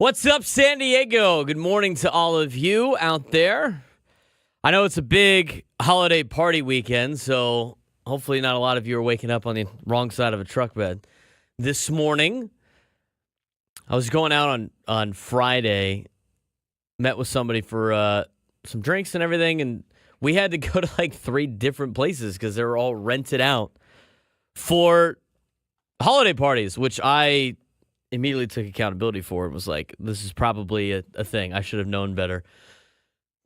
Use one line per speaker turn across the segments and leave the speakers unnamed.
What's up, San Diego? Good morning to all of you out there. I know it's a big holiday party weekend, so hopefully not a lot of you are waking up on the wrong side of a truck bed. This morning, I was going out on Friday, met with somebody for some drinks and everything, and we had to go to like 3 different places because they were all rented out for holiday parties, which I immediately took accountability for. It was like, this is probably a thing. I should have known better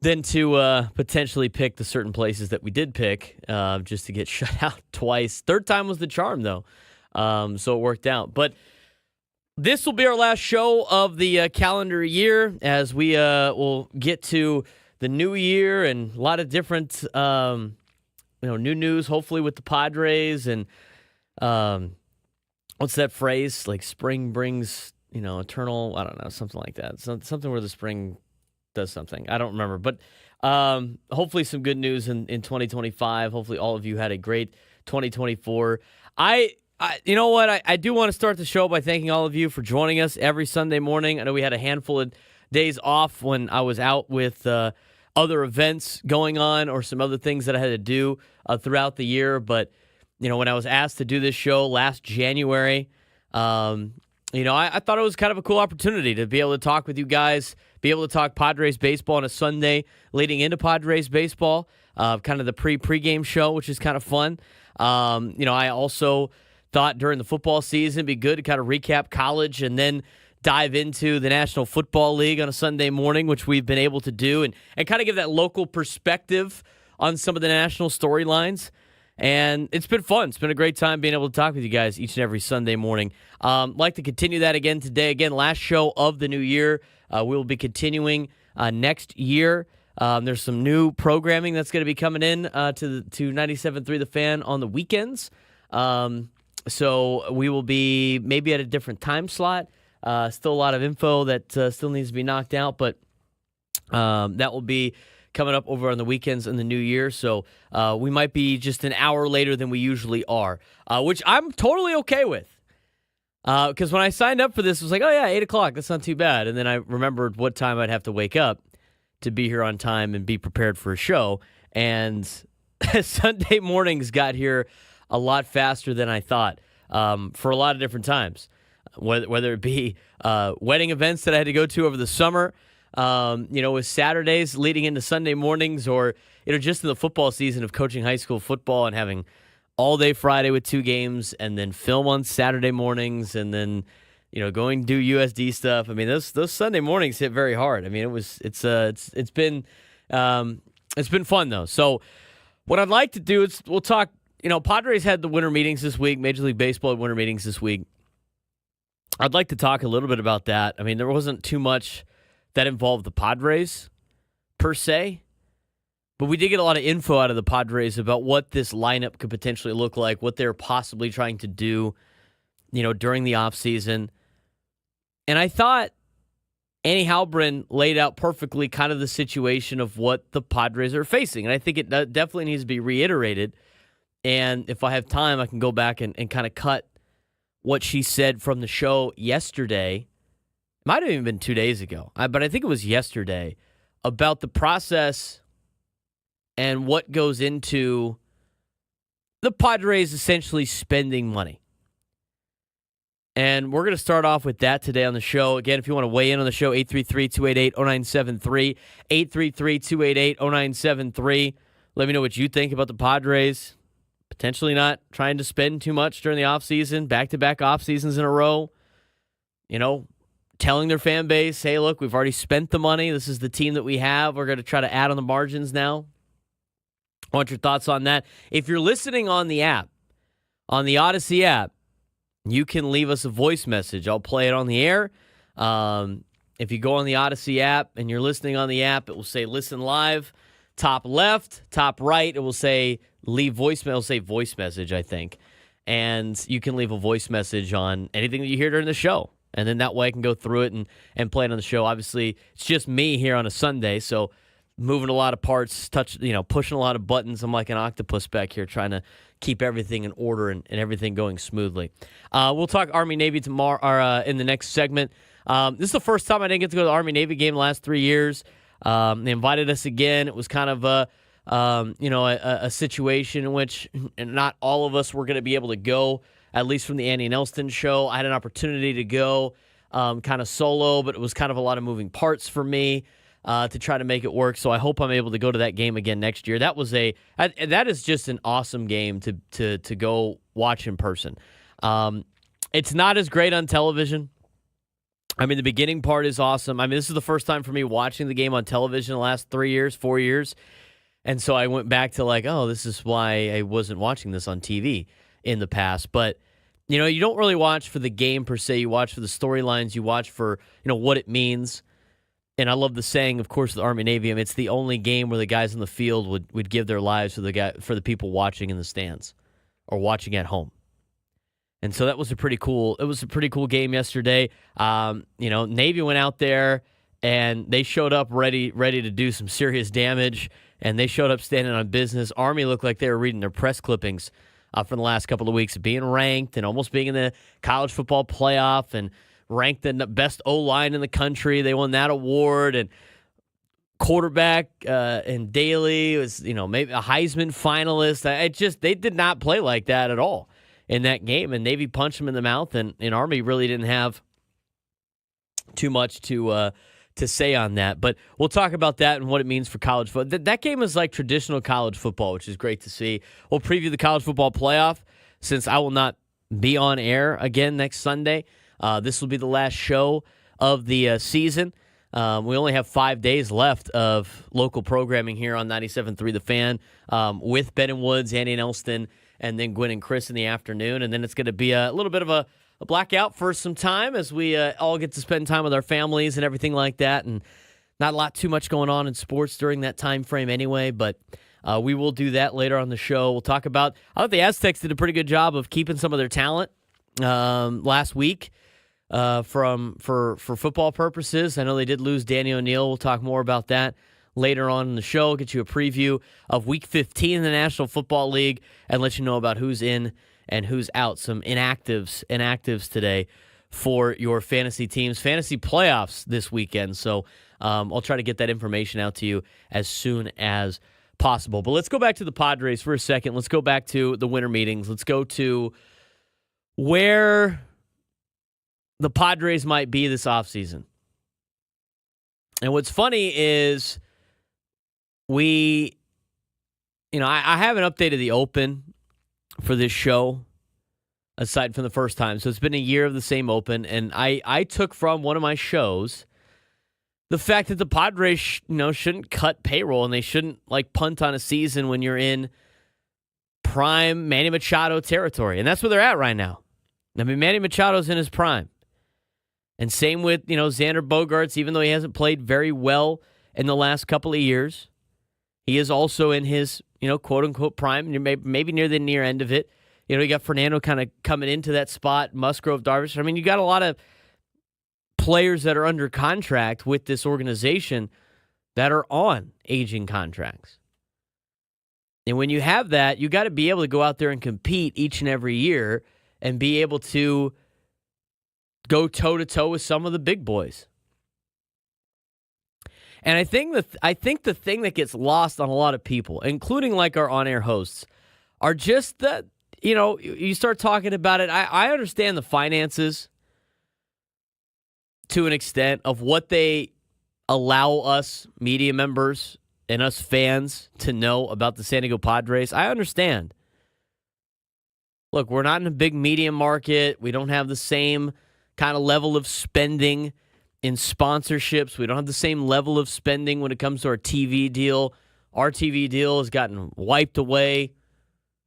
than to potentially pick the certain places that we did pick just to get shut out twice. Third time was the charm, though, so it worked out. But this will be our last show of the calendar year as we will get to the new year and a lot of different new news, hopefully with the Padres and what's that phrase? Like spring brings, eternal, I don't know, something like that. Something where the spring does something. I don't remember. But hopefully some good news in 2025. Hopefully all of you had a great 2024. You know what? I do want to start the show by thanking all of you for joining us every Sunday morning. I know we had a handful of days off when I was out with other events going on or some other things that I had to do throughout the year. But when I was asked to do this show last January, I thought it was kind of a cool opportunity to be able to talk with you guys, be able to talk Padres baseball on a Sunday leading into Padres baseball, kind of the pregame show, which is kind of fun. I also thought during the football season it'd be good to kind of recap college and then dive into the National Football League on a Sunday morning, which we've been able to do, and kind of give that local perspective on some of the national storylines. And it's been fun. It's been a great time being able to talk with you guys each and every Sunday morning. Like to continue that again today. Again, last show of the new year. We'll be continuing next year. There's some new programming that's going to be coming in to 97.3 The Fan on the weekends. So we will be maybe at a different time slot. Still a lot of info that still needs to be knocked out, but that will be coming up over on the weekends in the new year. So we might be just an hour later than we usually are, which I'm totally okay with. Because when I signed up for this, it was like, oh, yeah, 8 o'clock. That's not too bad. And then I remembered what time I'd have to wake up to be here on time and be prepared for a show. And Sunday mornings got here a lot faster than I thought for a lot of different times, whether it be wedding events that I had to go to over the summer, with Saturdays leading into Sunday mornings, or, just in the football season of coaching high school football and having all day Friday with 2 games and then film on Saturday mornings and then, going to do USD stuff. I mean, those Sunday mornings hit very hard. I mean, it's been fun though. So what I'd like to do is we'll talk, Padres had the winter meetings this week, Major League Baseball had winter meetings this week. I'd like to talk a little bit about that. I mean, there wasn't too much that involved the Padres, per se. But we did get a lot of info out of the Padres about what this lineup could potentially look like, what they're possibly trying to do, during the offseason. And I thought Annie Halbrin laid out perfectly kind of the situation of what the Padres are facing. And I think it definitely needs to be reiterated. And if I have time, I can go back and kind of cut what she said from the show yesterday. Might have even been 2 days ago, but I think it was yesterday, about the process and what goes into the Padres essentially spending money. And we're going to start off with that today on the show. Again, if you want to weigh in on the show, 833-288-0973, 833-288-0973. Let me know what you think about the Padres potentially not trying to spend too much during the offseason, back-to-back offseasons in a row. Telling their fan base, hey, look, we've already spent the money. This is the team that we have. We're going to try to add on the margins now. I want your thoughts on that. If you're listening on the app, on the Odyssey app, you can leave us a voice message. I'll play it on the air. If you go on the Odyssey app and you're listening on the app, it will say listen live. Top left, top right, it will say leave voicemail. It'll say voice message, I think. And you can leave a voice message on anything that you hear during the show. And then that way I can go through it and play it on the show. Obviously, it's just me here on a Sunday, so moving a lot of parts, pushing a lot of buttons. I'm like an octopus back here trying to keep everything in order and everything going smoothly. We'll talk Army-Navy tomorrow or in the next segment. This is the first time I didn't get to go to the Army-Navy game the last 3 years. They invited us again. It was kind of a situation in which not all of us were going to be able to go, at least from the Andy and Elston show. I had an opportunity to go kind of solo, but it was kind of a lot of moving parts for me to try to make it work. So I hope I'm able to go to that game again next year. That is just an awesome game to go watch in person. It's not as great on television. I mean, the beginning part is awesome. I mean, this is the first time for me watching the game on television in the last 3 years, 4 years. And so I went back to like, oh, this is why I wasn't watching this on TV in the past. But, you don't really watch for the game per se. You watch for the storylines. You watch for, what it means. And I love the saying, of course, the Army-Navy, it's the only game where the guys in the field would give their lives for the people watching in the stands or watching at home. And so that was a pretty cool game yesterday. Navy went out there and they showed up ready to do some serious damage, and they showed up standing on business. Army looked like they were reading their press clippings from the last couple of weeks, being ranked and almost being in the college football playoff and ranked the best O-line in the country. They won that award, and quarterback and Daly was, maybe a Heisman finalist. They did not play like that at all in that game, and Navy punched them in the mouth, and Army really didn't have too much to say on that. But we'll talk about that and what it means for college football. That game is like traditional college football, which is great to see. We'll preview the college football playoff since I will not be on air again next Sunday. This will be the last show of the season. We only have 5 days left of local programming here on 97.3 The Fan with Ben and Woods, Andy and Elston, and then Gwen and Chris in the afternoon. And then it's going to be a little bit of a blackout for some time as we all get to spend time with our families and everything like that. And not a lot too much going on in sports during that time frame anyway, but we will do that later on the show. We'll talk about, I thought the Aztecs did a pretty good job of keeping some of their talent last week for football purposes. I know they did lose Danny O'Neal. We'll talk more about that later on in the show, get you a preview of Week 15 in the National Football League, and let you know about who's in and who's out. Some inactives today for your fantasy teams. Fantasy playoffs this weekend, so I'll try to get that information out to you as soon as possible. But let's go back to the Padres for a second. Let's go back to the winter meetings. Let's go to where the Padres might be this offseason. And what's funny is I haven't updated the Open for this show aside from the first time. So it's been a year of the same Open. And I took from one of my shows the fact that the Padres shouldn't cut payroll and they shouldn't punt on a season when you're in prime Manny Machado territory. And that's where they're at right now. I mean, Manny Machado's in his prime. And same with, Xander Bogaerts, even though he hasn't played very well in the last couple of years. He is also in his, quote-unquote prime, maybe near the near end of it. You got Fernando kind of coming into that spot, Musgrove, Darvish. I mean, you got a lot of players that are under contract with this organization that are on aging contracts. And when you have that, you got to be able to go out there and compete each and every year and be able to go toe-to-toe with some of the big boys. And I think the thing that gets lost on a lot of people, including our on-air hosts, are just that, you start talking about it. I understand the finances to an extent of what they allow us media members and us fans to know about the San Diego Padres. I understand. Look, we're not in a big media market. We don't have the same kind of level of spending in sponsorships. We don't have the same level of spending when it comes to our TV deal. Our TV deal has gotten wiped away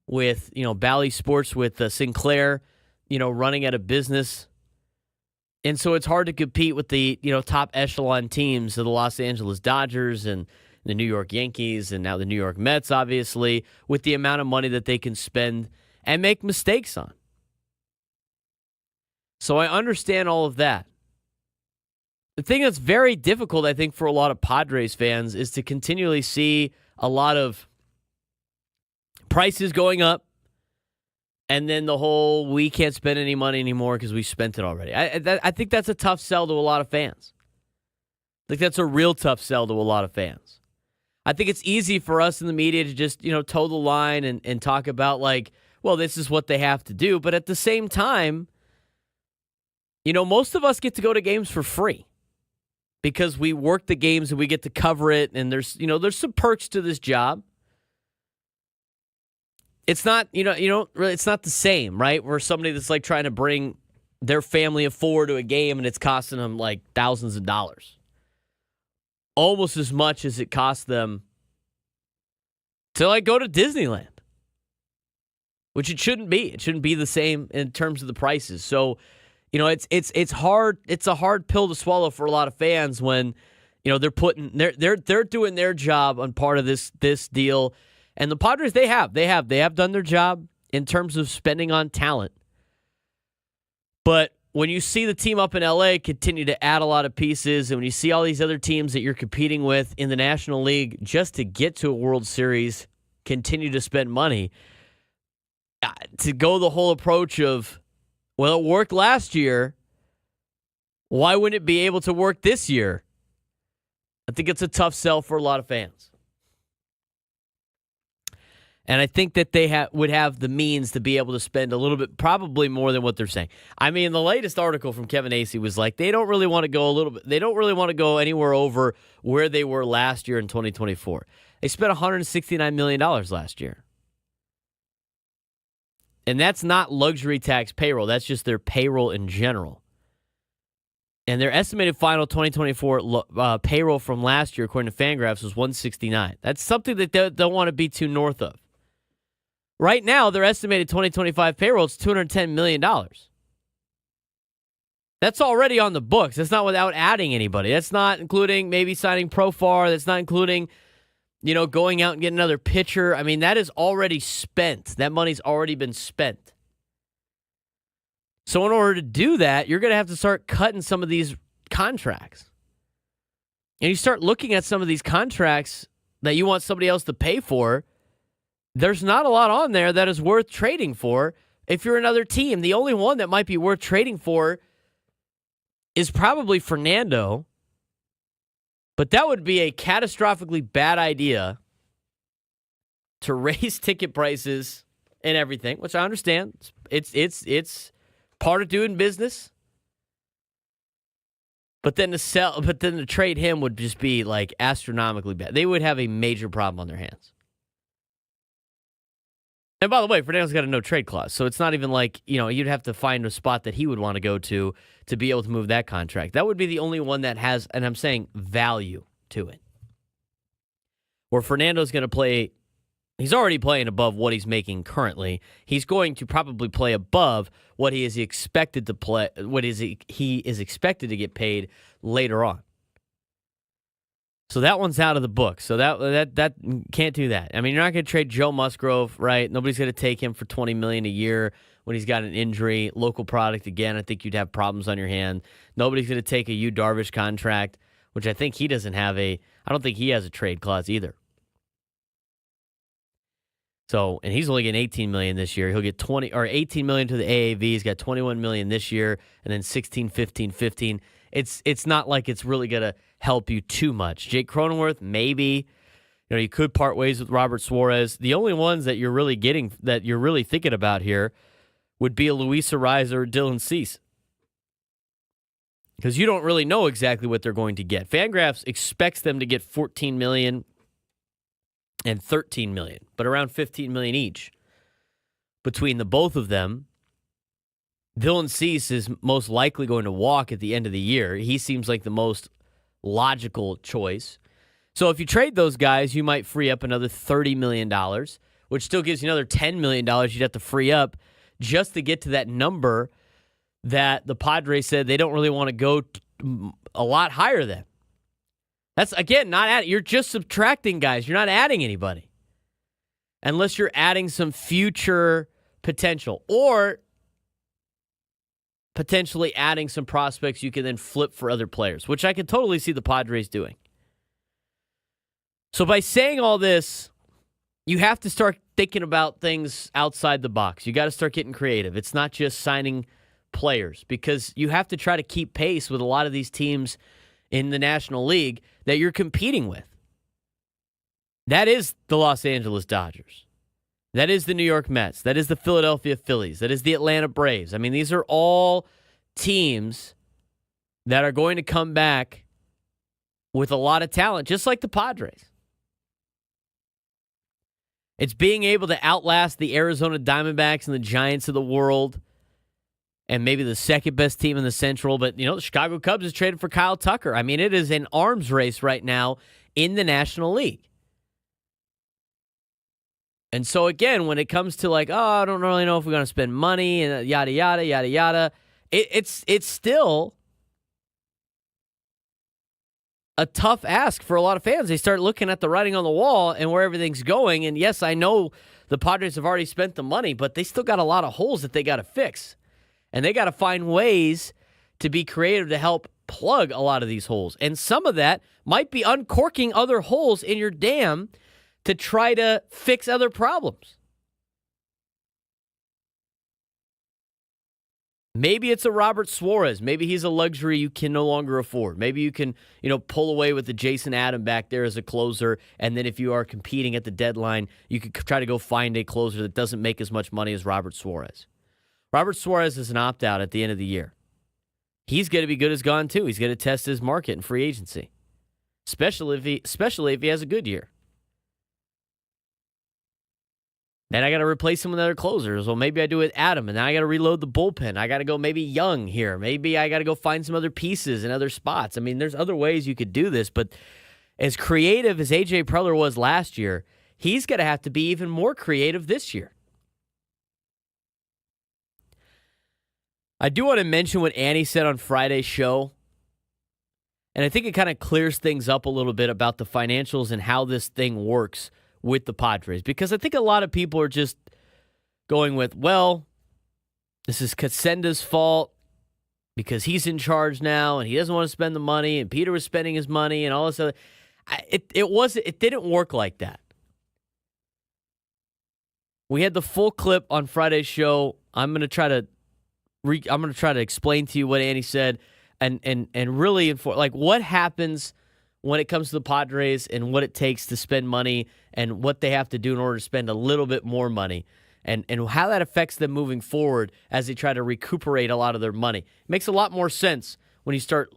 with, Bally Sports, with Sinclair, running out of business. And so it's hard to compete with the, top echelon teams of the Los Angeles Dodgers and the New York Yankees and now the New York Mets, obviously, with the amount of money that they can spend and make mistakes on. So I understand all of that. The thing that's very difficult, I think, for a lot of Padres fans is to continually see a lot of prices going up And then the whole, we can't spend any money anymore because we spent it already. I think that's a tough sell to a lot of fans. Like, that's a real tough sell to a lot of fans. I think it's easy for us in the media to just, toe the line and talk about, like, well, this is what they have to do. But at the same time, most of us get to go to games for free because we work the games and we get to cover it. And there's some perks to this job. It's not, it's not the same, right? Where somebody that's like trying to bring their family of four to a game and it's costing them like thousands of dollars. Almost as much as it costs them to like go to Disneyland, which it shouldn't be. It shouldn't be the same in terms of the prices. So, it's hard. It's a hard pill to swallow for a lot of fans when, they're doing their job on part of this deal. And the Padres, they have done their job in terms of spending on talent. But when you see the team up in LA continue to add a lot of pieces, and when you see all these other teams that you're competing with in the National League just to get to a World Series continue to spend money, to go the whole approach of, well, it worked last year, why wouldn't it be able to work this year? I think it's a tough sell for a lot of fans. And I think that they would have the means to be able to spend a little bit, probably more than what they're saying. I mean, the latest article from Kevin Acee was like, they don't really want to go anywhere over where they were last year in 2024. They spent $169 million last year. And that's not luxury tax payroll. That's just their payroll in general. And their estimated final 2024 payroll from last year, according to Fangraphs, was $169. That's something that they don't want to be too north of. Right now, their estimated 2025 payroll is $210 million. That's already on the books. That's not without adding anybody. That's not including maybe signing Profar. That's not including, going out and getting another pitcher. I mean, that is already spent. That money's already been spent. So in order to do that, you're going to have to start cutting some of these contracts. And you start looking at some of these contracts that you want somebody else to pay for. There's not a lot on there that is worth trading for if you're another team. The only one that might be worth trading for is probably Fernando. But that would be a catastrophically bad idea to raise ticket prices and everything, which I understand. It's part of doing business. But then to trade him would just be like astronomically bad. They would have a major problem on their hands. And by the way, Fernando's got a no-trade clause, so it's not even like, you'd have to find a spot that he would want to go to be able to move that contract. That would be the only one that has, and I'm saying, value to it. Where Fernando's going to play, he's already playing above what he's making currently. He's going to probably play above what he is expected to play, he is expected to get paid later on. So that one's out of the book. So that can't do that. I mean, you're not going to trade Joe Musgrove, right? Nobody's going to take him for $20 million a year when he's got an injury. Local product again. I think you'd have problems on your hand. Nobody's going to take a Yu Darvish contract, which I think he doesn't have I don't think he has a trade clause either. So, and he's only getting $18 million this year. He'll get $18 million to the AAV. He's got $21 million this year, and then 16, 15, 15. It's not like it's really going to help you too much. Jake Cronenworth, maybe. You could part ways with Robert Suarez. The only ones that you're really thinking about here would be a Luis Ariza or Dylan Cease. Because you don't really know exactly what they're going to get. Fangraphs expects them to get $14 million and $13 million, but around $15 million each between the both of them. Dylan Cease is most likely going to walk at the end of the year. He seems like the most logical choice. So if you trade those guys, you might free up another $30 million, which still gives you another $10 million you'd have to free up just to get to that number that the Padres said they don't really want to go a lot higher than. That's, again, you're just subtracting guys. You're not adding anybody. Unless you're adding some future potential or potentially adding some prospects you can then flip for other players, which I can totally see the Padres doing. So by saying all this, you have to start thinking about things outside the box. You got to start getting creative. It's not just signing players because you have to try to keep pace with a lot of these teams in the National League that you're competing with. That is the Los Angeles Dodgers. That is the New York Mets. That is the Philadelphia Phillies. That is the Atlanta Braves. I mean, these are all teams that are going to come back with a lot of talent, just like the Padres. It's being able to outlast the Arizona Diamondbacks and the Giants of the world and maybe the second best team in the Central. But, the Chicago Cubs has traded for Kyle Tucker. I mean, it is an arms race right now in the National League. And so, again, when it comes to I don't really know if we're going to spend money and yada, yada, yada, yada, it's still a tough ask for a lot of fans. They start looking at the writing on the wall and where everything's going. And yes, I know the Padres have already spent the money, but they still got a lot of holes that they got to fix. And they got to find ways to be creative to help plug a lot of these holes. And some of that might be uncorking other holes in your dam to try to fix other problems. Maybe it's a Robert Suarez. Maybe he's a luxury you can no longer afford. Maybe you can, pull away with the Jason Adam back there as a closer, and then if you are competing at the deadline, you could try to go find a closer that doesn't make as much money as Robert Suarez. Robert Suarez is an opt-out at the end of the year. He's going to be good as gone, too. He's going to test his market in free agency, especially if he has a good year. Then I got to replace him with other closers. Well, maybe I do it with Adam, and then I got to reload the bullpen. I got to go maybe young here. Maybe I got to go find some other pieces in other spots. I mean, there's other ways you could do this, but as creative as A.J. Preller was last year, he's going to have to be even more creative this year. I do want to mention what Annie said on Friday's show, and I think it kind of clears things up a little bit about the financials and how this thing works with the Padres, because I think a lot of people are just going with, well, this is Cassenda's fault because he's in charge now and he doesn't want to spend the money and Peter was spending his money and all this other. It didn't work like that. We had the full clip on Friday's show. I'm going to try to explain to you what Annie said and really inform what happens when it comes to the Padres and what it takes to spend money and what they have to do in order to spend a little bit more money and how that affects them moving forward as they try to recuperate a lot of their money. It makes a lot more sense when you start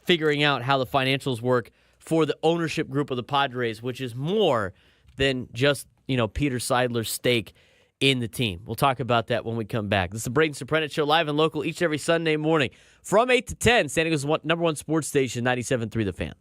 figuring out how the financials work for the ownership group of the Padres, which is more than just, Peter Seidler's stake in the team. We'll talk about that when we come back. This is the Braden Surprenant Show, live and local each and every Sunday morning from 8 to 10, San Diego's number one sports station, 97.3 The Fan.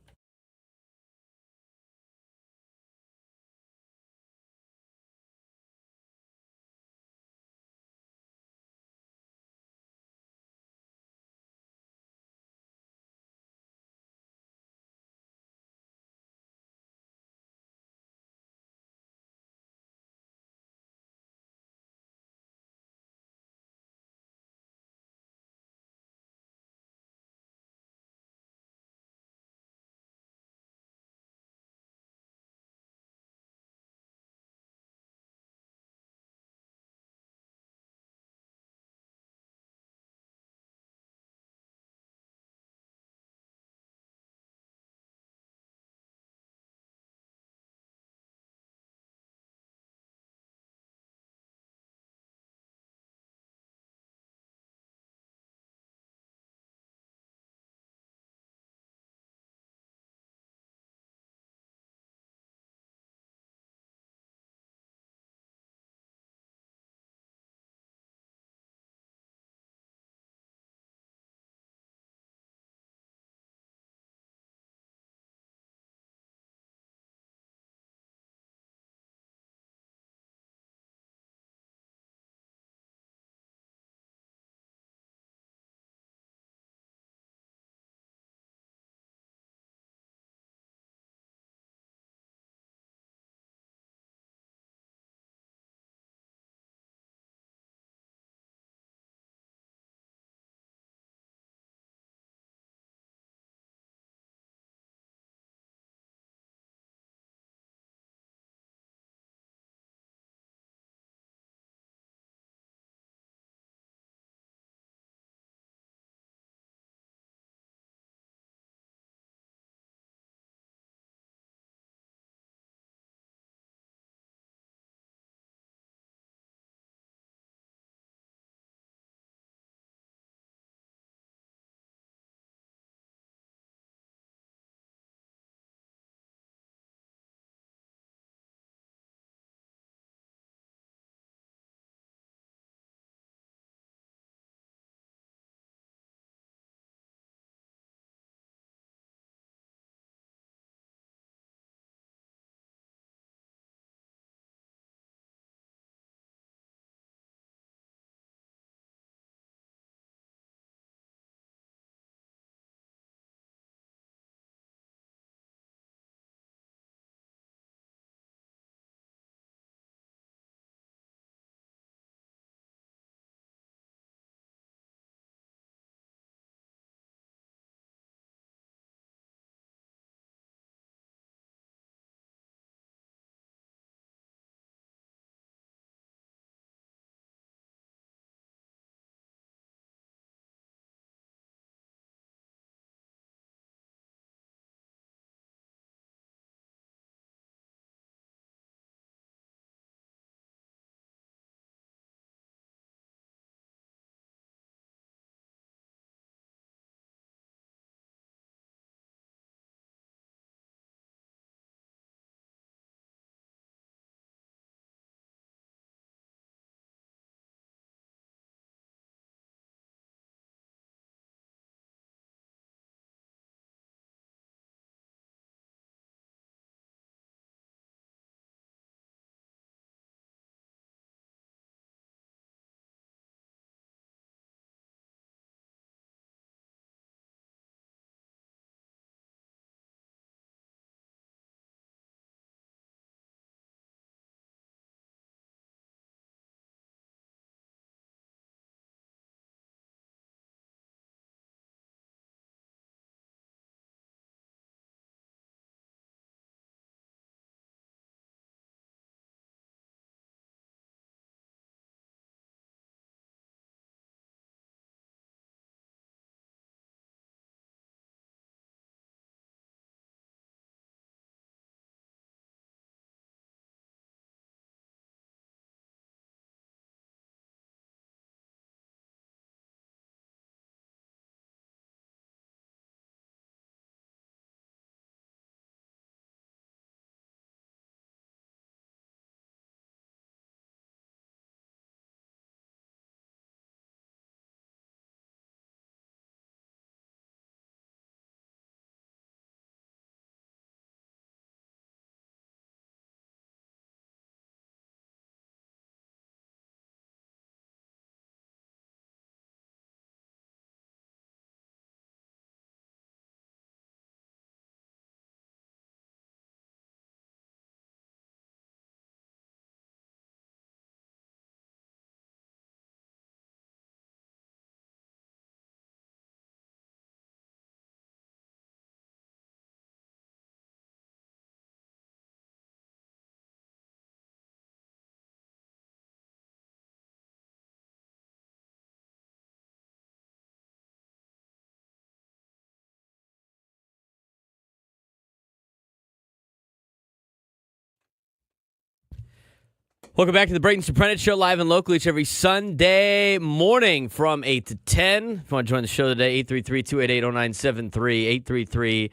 Welcome back to the Braden Surprenant Show, live and local each every Sunday morning from 8 to 10. If you want to join the show today, 833-288-0973,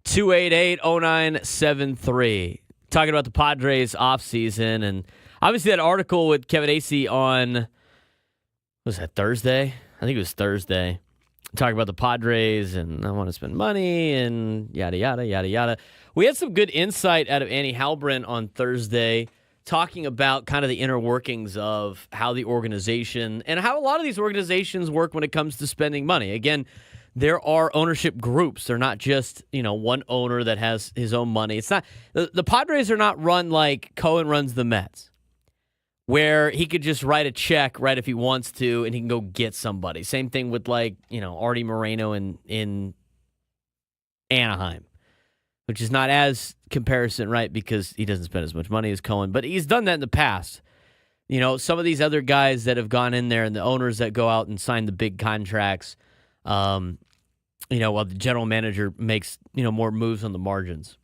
833-288-0973. Talking about the Padres offseason, and obviously that article with Kevin Acee on, was that Thursday? I think it was Thursday. Talking about the Padres, and I want to spend money, and yada, yada, yada, yada. We had some good insight out of Annie Halbrin on Thursday, talking about kind of the inner workings of how the organization and how a lot of these organizations work when it comes to spending money. Again, there are ownership groups. They're not just, one owner that has his own money. It's not the Padres are not run like Cohen runs the Mets, where he could just write a check right if he wants to and he can go get somebody. Same thing with Artie Moreno in Anaheim, which is not as comparison, right? Because he doesn't spend as much money as Cohen, but he's done that in the past. Some of these other guys that have gone in there and the owners that go out and sign the big contracts, while the general manager makes, more moves on the margins.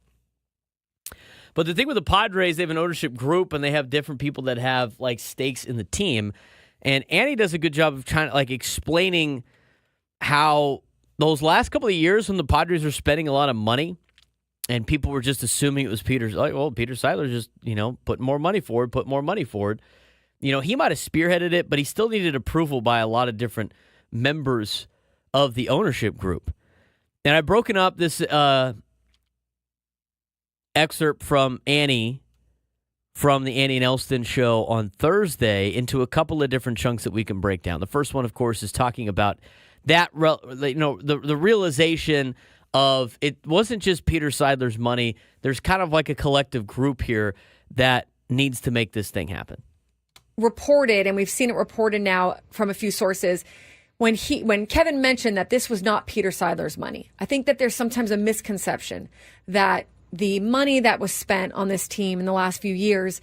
But the thing with the Padres, they have an ownership group and they have different people that have stakes in the team. And Annie does a good job of trying to explaining how those last couple of years when the Padres were spending a lot of money, and people were just assuming it was Peter Seidler just, put more money forward. He might have spearheaded it, but he still needed approval by a lot of different members of the ownership group. And I've broken up this excerpt from Annie, from the Annie and Elston show on Thursday, into a couple of different chunks that we can break down. The first one, of course, is talking about that, the realization of it wasn't just Peter Seidler's money. There's kind of like a collective group here that needs to make this thing happen.
Reported, and we've seen it reported now from a few sources, when Kevin mentioned that this was not Peter Seidler's money. I think that there's sometimes a misconception that the money that was spent on this team in the last few years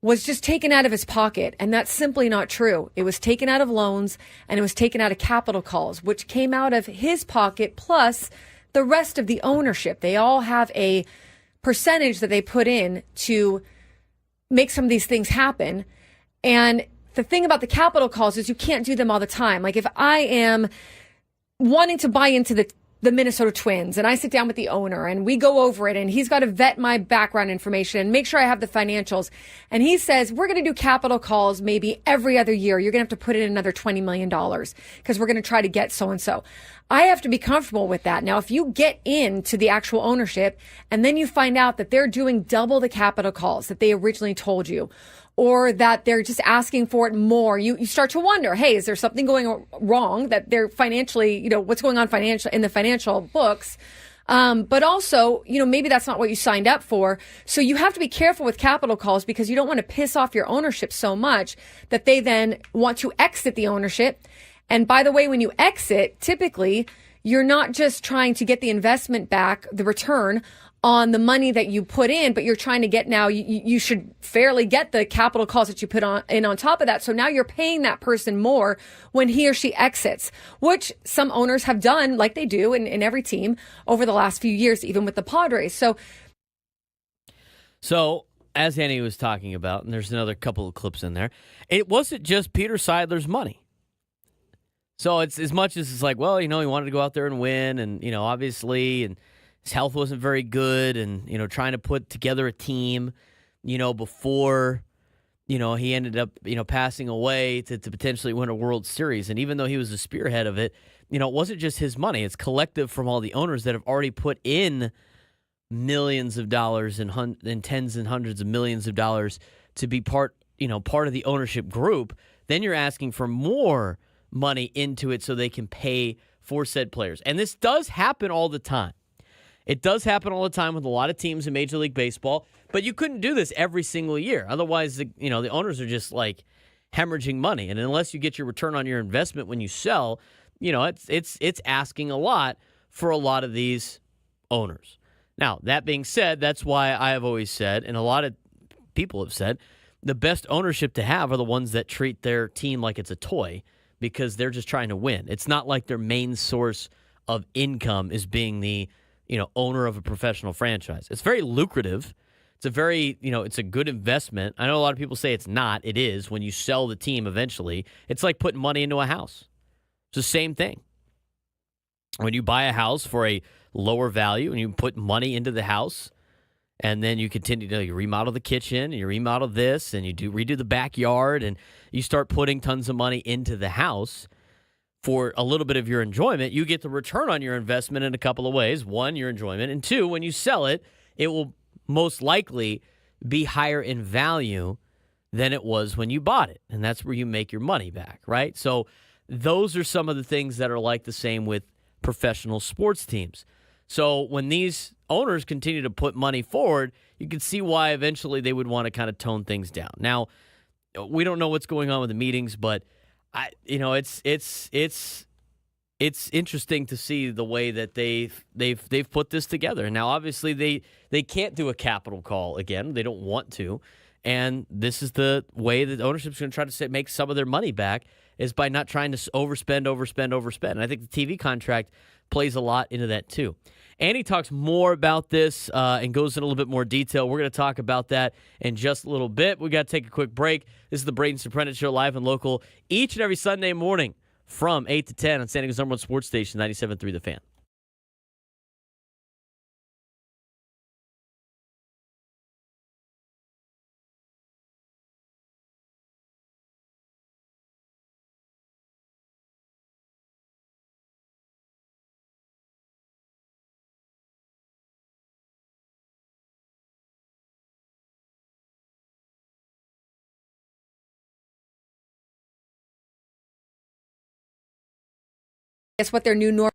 was just taken out of his pocket, and that's simply not true. It was taken out of loans, and it was taken out of capital calls, which came out of his pocket, plus the rest of the ownership. They all have a percentage that they put in to make some of these things happen. And the thing about the capital calls is you can't do them all the time. If I am wanting to buy into the Minnesota Twins and I sit down with the owner and we go over it and he's got to vet my background information and make sure I have the financials. And he says, we're going to do capital calls maybe every other year. You're going to have to put in another $20 million because we're going to try to get so-and-so. I have to be comfortable with that. Now, if you get into the actual ownership and then you find out that they're doing double the capital calls that they originally told you, or that they're just asking for it more, you start to wonder, hey, is there something going wrong that they're financially, what's going on in the financial books? But also, maybe that's not what you signed up for. So you have to be careful with capital calls because you don't want to piss off your ownership so much that they then want to exit the ownership. And by the way, when you exit, typically you're not just trying to get the investment back, the return on the money that you put in, but you're trying to get now, you should fairly get the capital calls that you put on top of that. So now you're paying that person more when he or she exits, which some owners have done, like they do in every team over the last few years, even with the Padres.
So as Annie was talking about, and there's another couple of clips in there, it wasn't just Peter Seidler's money. So it's as much as it's he wanted to go out there and win, and, obviously, and his health wasn't very good, and, trying to put together a team, before, he ended up, passing away to potentially win a World Series. And even though he was the spearhead of it, it wasn't just his money. It's collective from all the owners that have already put in millions of dollars and tens and hundreds of millions of dollars to be part of the ownership group. Then you're asking for more money into it so they can pay for said players. And this does happen all the time. It does happen all the time with a lot of teams in Major League Baseball, but you couldn't do this every single year. Otherwise, the owners are just hemorrhaging money. And unless you get your return on your investment when you sell, it's asking a lot for a lot of these owners. Now, that being said, that's why I have always said, and a lot of people have said, the best ownership to have are the ones that treat their team like it's a toy, because they're just trying to win. It's not like their main source of income is being the owner of a professional franchise. It's very lucrative It's a very, it's a good investment. I know a lot of people say it's not. It is when you sell the team eventually. It's like putting money into a house. It's the same thing. When you buy a house for a lower value and you put money into the house, and then you continue to you remodel the kitchen, and you remodel this, and you redo the backyard, and you start putting tons of money into the house for a little bit of your enjoyment, you get the return on your investment in a couple of ways. One, your enjoyment, and two, when you sell it, it will most likely be higher in value than it was when you bought it, and that's where you make your money back, right? So those are some of the things that are like the same with professional sports teams. So when these owners continue to put money forward, you can see why eventually they would want to kind of tone things down. Now, we don't know what's going on with the meetings, but it's interesting to see the way that they've put this together. Now, obviously, they can't do a capital call again. They don't want to, and this is the way that ownership's going to try to make some of their money back is by not trying to overspend. And I think the TV contract plays a lot into that too. Andy talks more about this and goes in a little bit more detail. We're going to talk about that in just a little bit. We got to take a quick break. This is the Braden Surprenant Show, live and local, each and every Sunday morning from 8 to 10 on San Diego's #1 sports station, 97.3 The Fan.
Guess what their new norm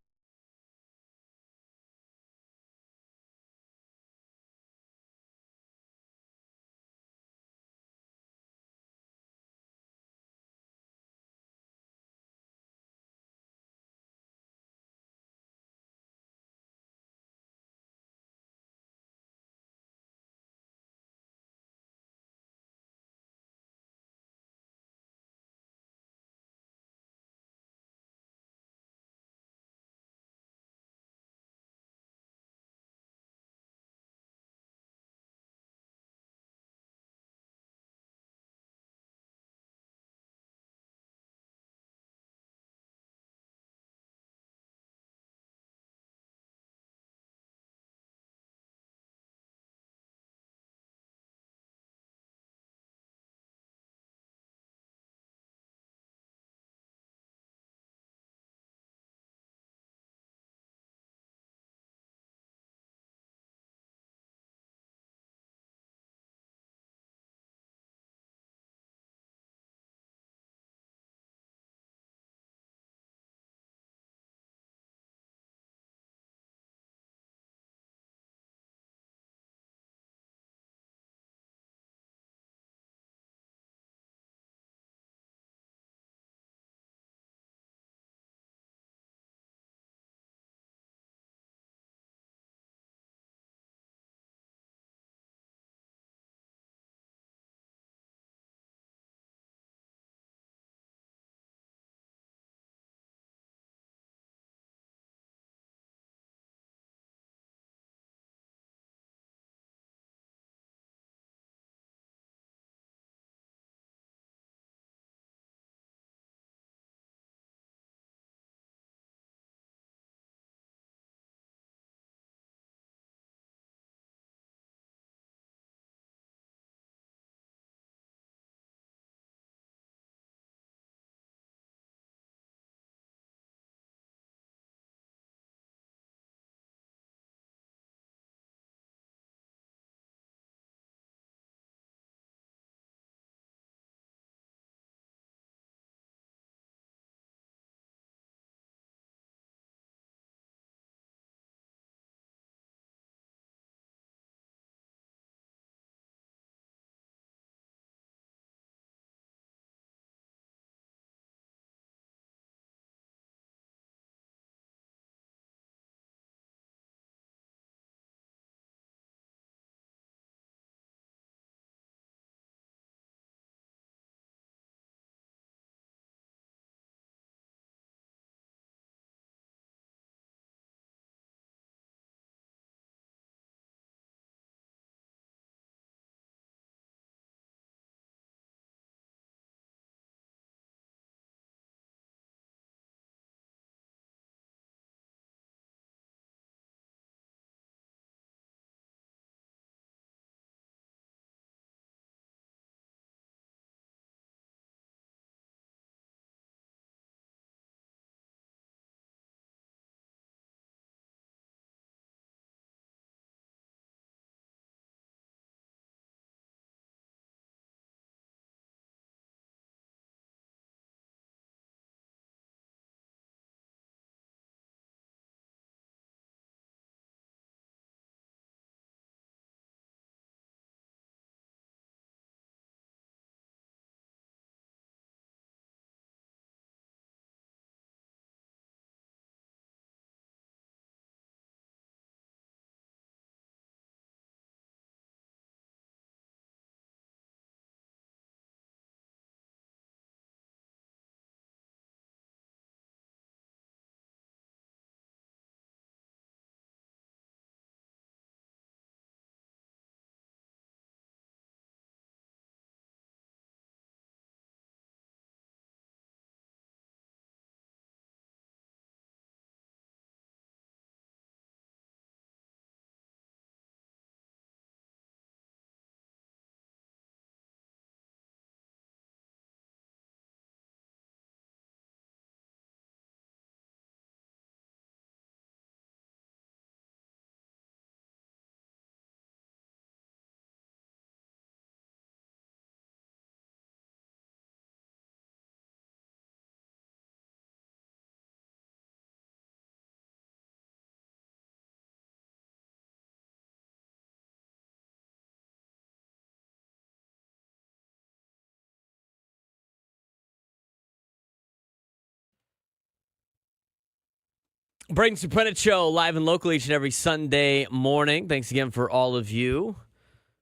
Braden Surprenant Show, live and local each and every Sunday morning. Thanks again for all of you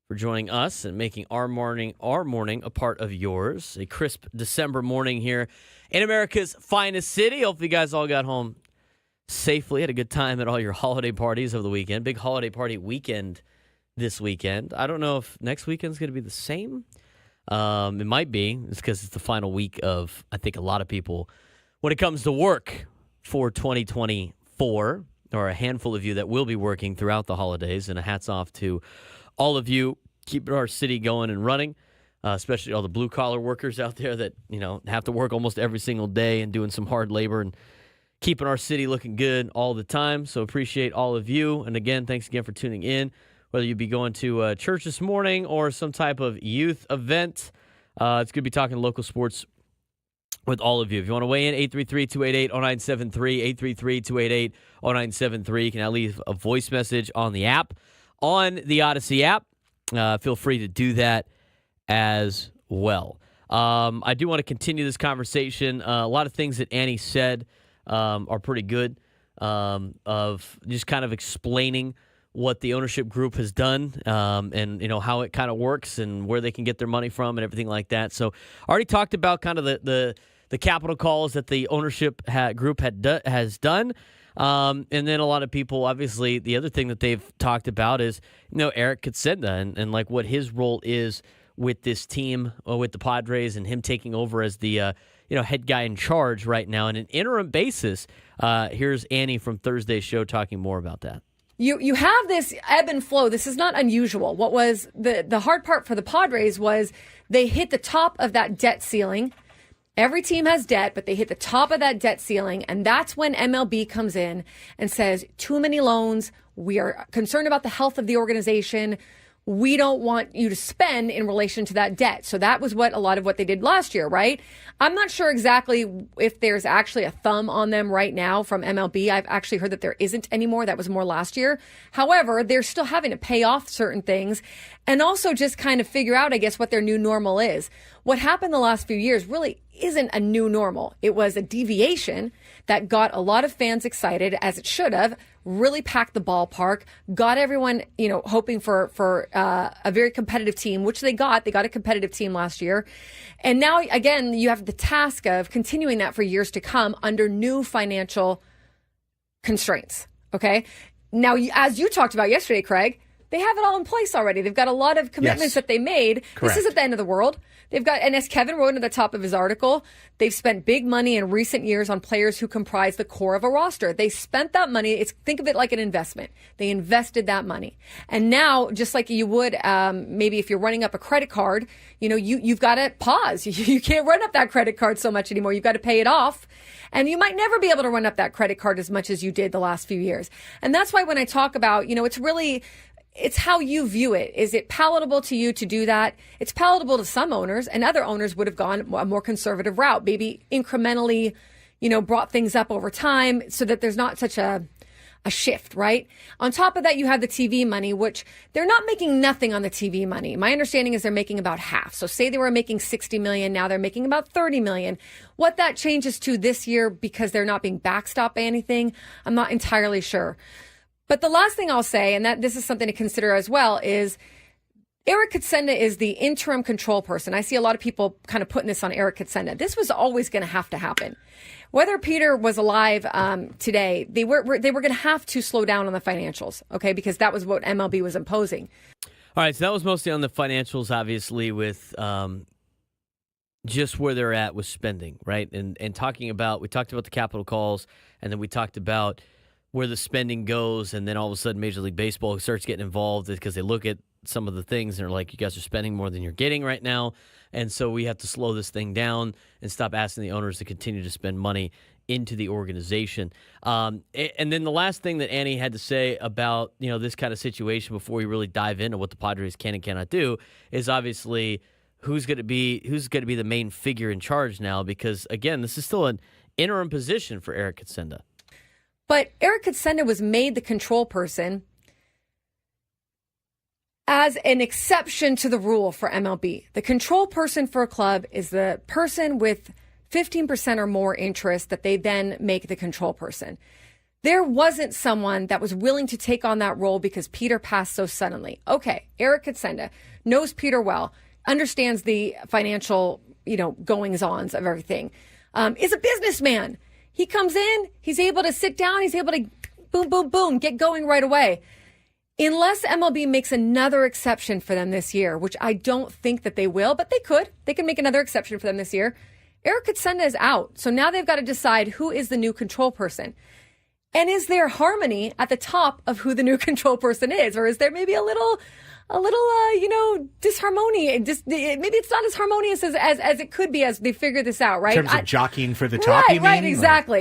for joining us and making our morning a part of yours. A crisp December morning here in America's finest city. Hopefully you guys all got home safely, had a good time at all your holiday parties over the weekend. Big holiday party weekend this weekend. I don't know if next weekend's going to be the same. It might be. It's because it's the final week of, I think, a lot of people when it comes to work for 2024. There are a handful of you that will be working throughout the holidays, and a hats off to all of you keeping our city going and running, especially all the blue-collar workers out there that, have to work almost every single day and doing some hard labor and keeping our city looking good all the time. So appreciate all of you. And again, thanks again for tuning in, whether you be going to church this morning or some type of youth event. It's going to be talking local sports with all of you. If you want to weigh in, 833-288-0973, 833-288-0973. You can now leave a voice message on the app, on the Odyssey app. Feel free to do that as well. I do want to continue this conversation. A lot of things that Annie said are pretty good, of just kind of explaining what the ownership group has done, and how it kind of works and where they can get their money from and everything like that. So I already talked about kind of the capital calls that the ownership group has done. And then a lot of people, obviously, the other thing that they've talked about is, Eric Katsenda and like what his role is with this team, with the Padres, and him taking over as the head guy in charge right now on an interim basis. Here's Annie from Thursday's show talking more about that.
You have this ebb and flow. This is not unusual. What was the hard part for the Padres was they hit the top of that debt ceiling. Every team has debt, but they hit the top of that debt ceiling, and that's when MLB comes in and says, too many loans. We are concerned about the health of the organization. We don't want you to spend in relation to that debt. So that was a lot of what they did last year, right? I'm not sure exactly if there's actually a thumb on them right now from MLB. I've actually heard that there isn't anymore. That was more last year. However, they're still having to pay off certain things and also just kind of figure out, I guess, what their new normal is. What happened the last few years really isn't a new normal. It was a deviation that got a lot of fans excited, as it should have, really packed the ballpark, got everyone, hoping for a very competitive team, which they got. They got a competitive team last year. And now, again, you have the task of continuing that for years to come under new financial constraints. Okay. Now, as you talked about yesterday, Craig, they have it all in place already. They've got a lot of commitments that they made.
Correct.
This isn't the end of the world. They've got, and as Kevin wrote at the top of his article, they've spent big money in recent years on players who comprise the core of a roster. They spent that money. Think of it like an investment. They invested that money. And now, just like you would, maybe if you're running up a credit card, you've got to pause. You can't run up that credit card so much anymore. You've got to pay it off. And you might never be able to run up that credit card as much as you did the last few years. And that's why when I talk about, it's how you view it. Is it palatable to you to do that? It's palatable to some owners, and other owners would have gone a more conservative route, maybe incrementally, brought things up over time so that there's not such a shift, right? On top of that, you have the TV money, which they're not making nothing on the TV money. My understanding is they're making about half. So say they were making $60 million, now they're making about $30 million. What that changes to this year because they're not being backstopped by anything, I'm not entirely sure. But the last thing I'll say, and that this is something to consider as well, is Eric Katsenda is the interim control person. I see a lot of people kind of putting this on Eric Katsenda. This was always going to have to happen. Whether Peter was alive today, they were going to have to slow down on the financials, okay, because that was what MLB was imposing.
All right, so that was mostly on the financials, obviously, with just where they're at with spending, right? And we talked about the capital calls, and then we talked about where the spending goes, and then all of a sudden Major League Baseball starts getting involved because they look at some of the things and they're like, you guys are spending more than you're getting right now, and so we have to slow this thing down and stop asking the owners to continue to spend money into the organization. And then the last thing that Annie had to say about this kind of situation before we really dive into what the Padres can and cannot do is obviously who's going to be the main figure in charge now, because again, this is still an interim position for Eric Katsenda.
But Eric Katsenda was made the control person as an exception to the rule for MLB. The control person for a club is the person with 15% or more interest that they then make the control person. There wasn't someone that was willing to take on that role because Peter passed so suddenly. Okay, Eric Katsenda knows Peter well, understands the financial, goings-ons of everything, is a businessman. He comes in, he's able to sit down, he's able to boom, boom, boom, get going right away. Unless MLB makes another exception for them this year, which I don't think that they will, but they could. They can make another exception for them this year. Eric Katsenda is out. So now they've got to decide who is the new control person. And is there harmony at the top of who the new control person is? Or is there maybe a little disharmony? Maybe it's not as harmonious as it could be as they figure this out, right?
In terms of jockeying for the top, you mean?
Right,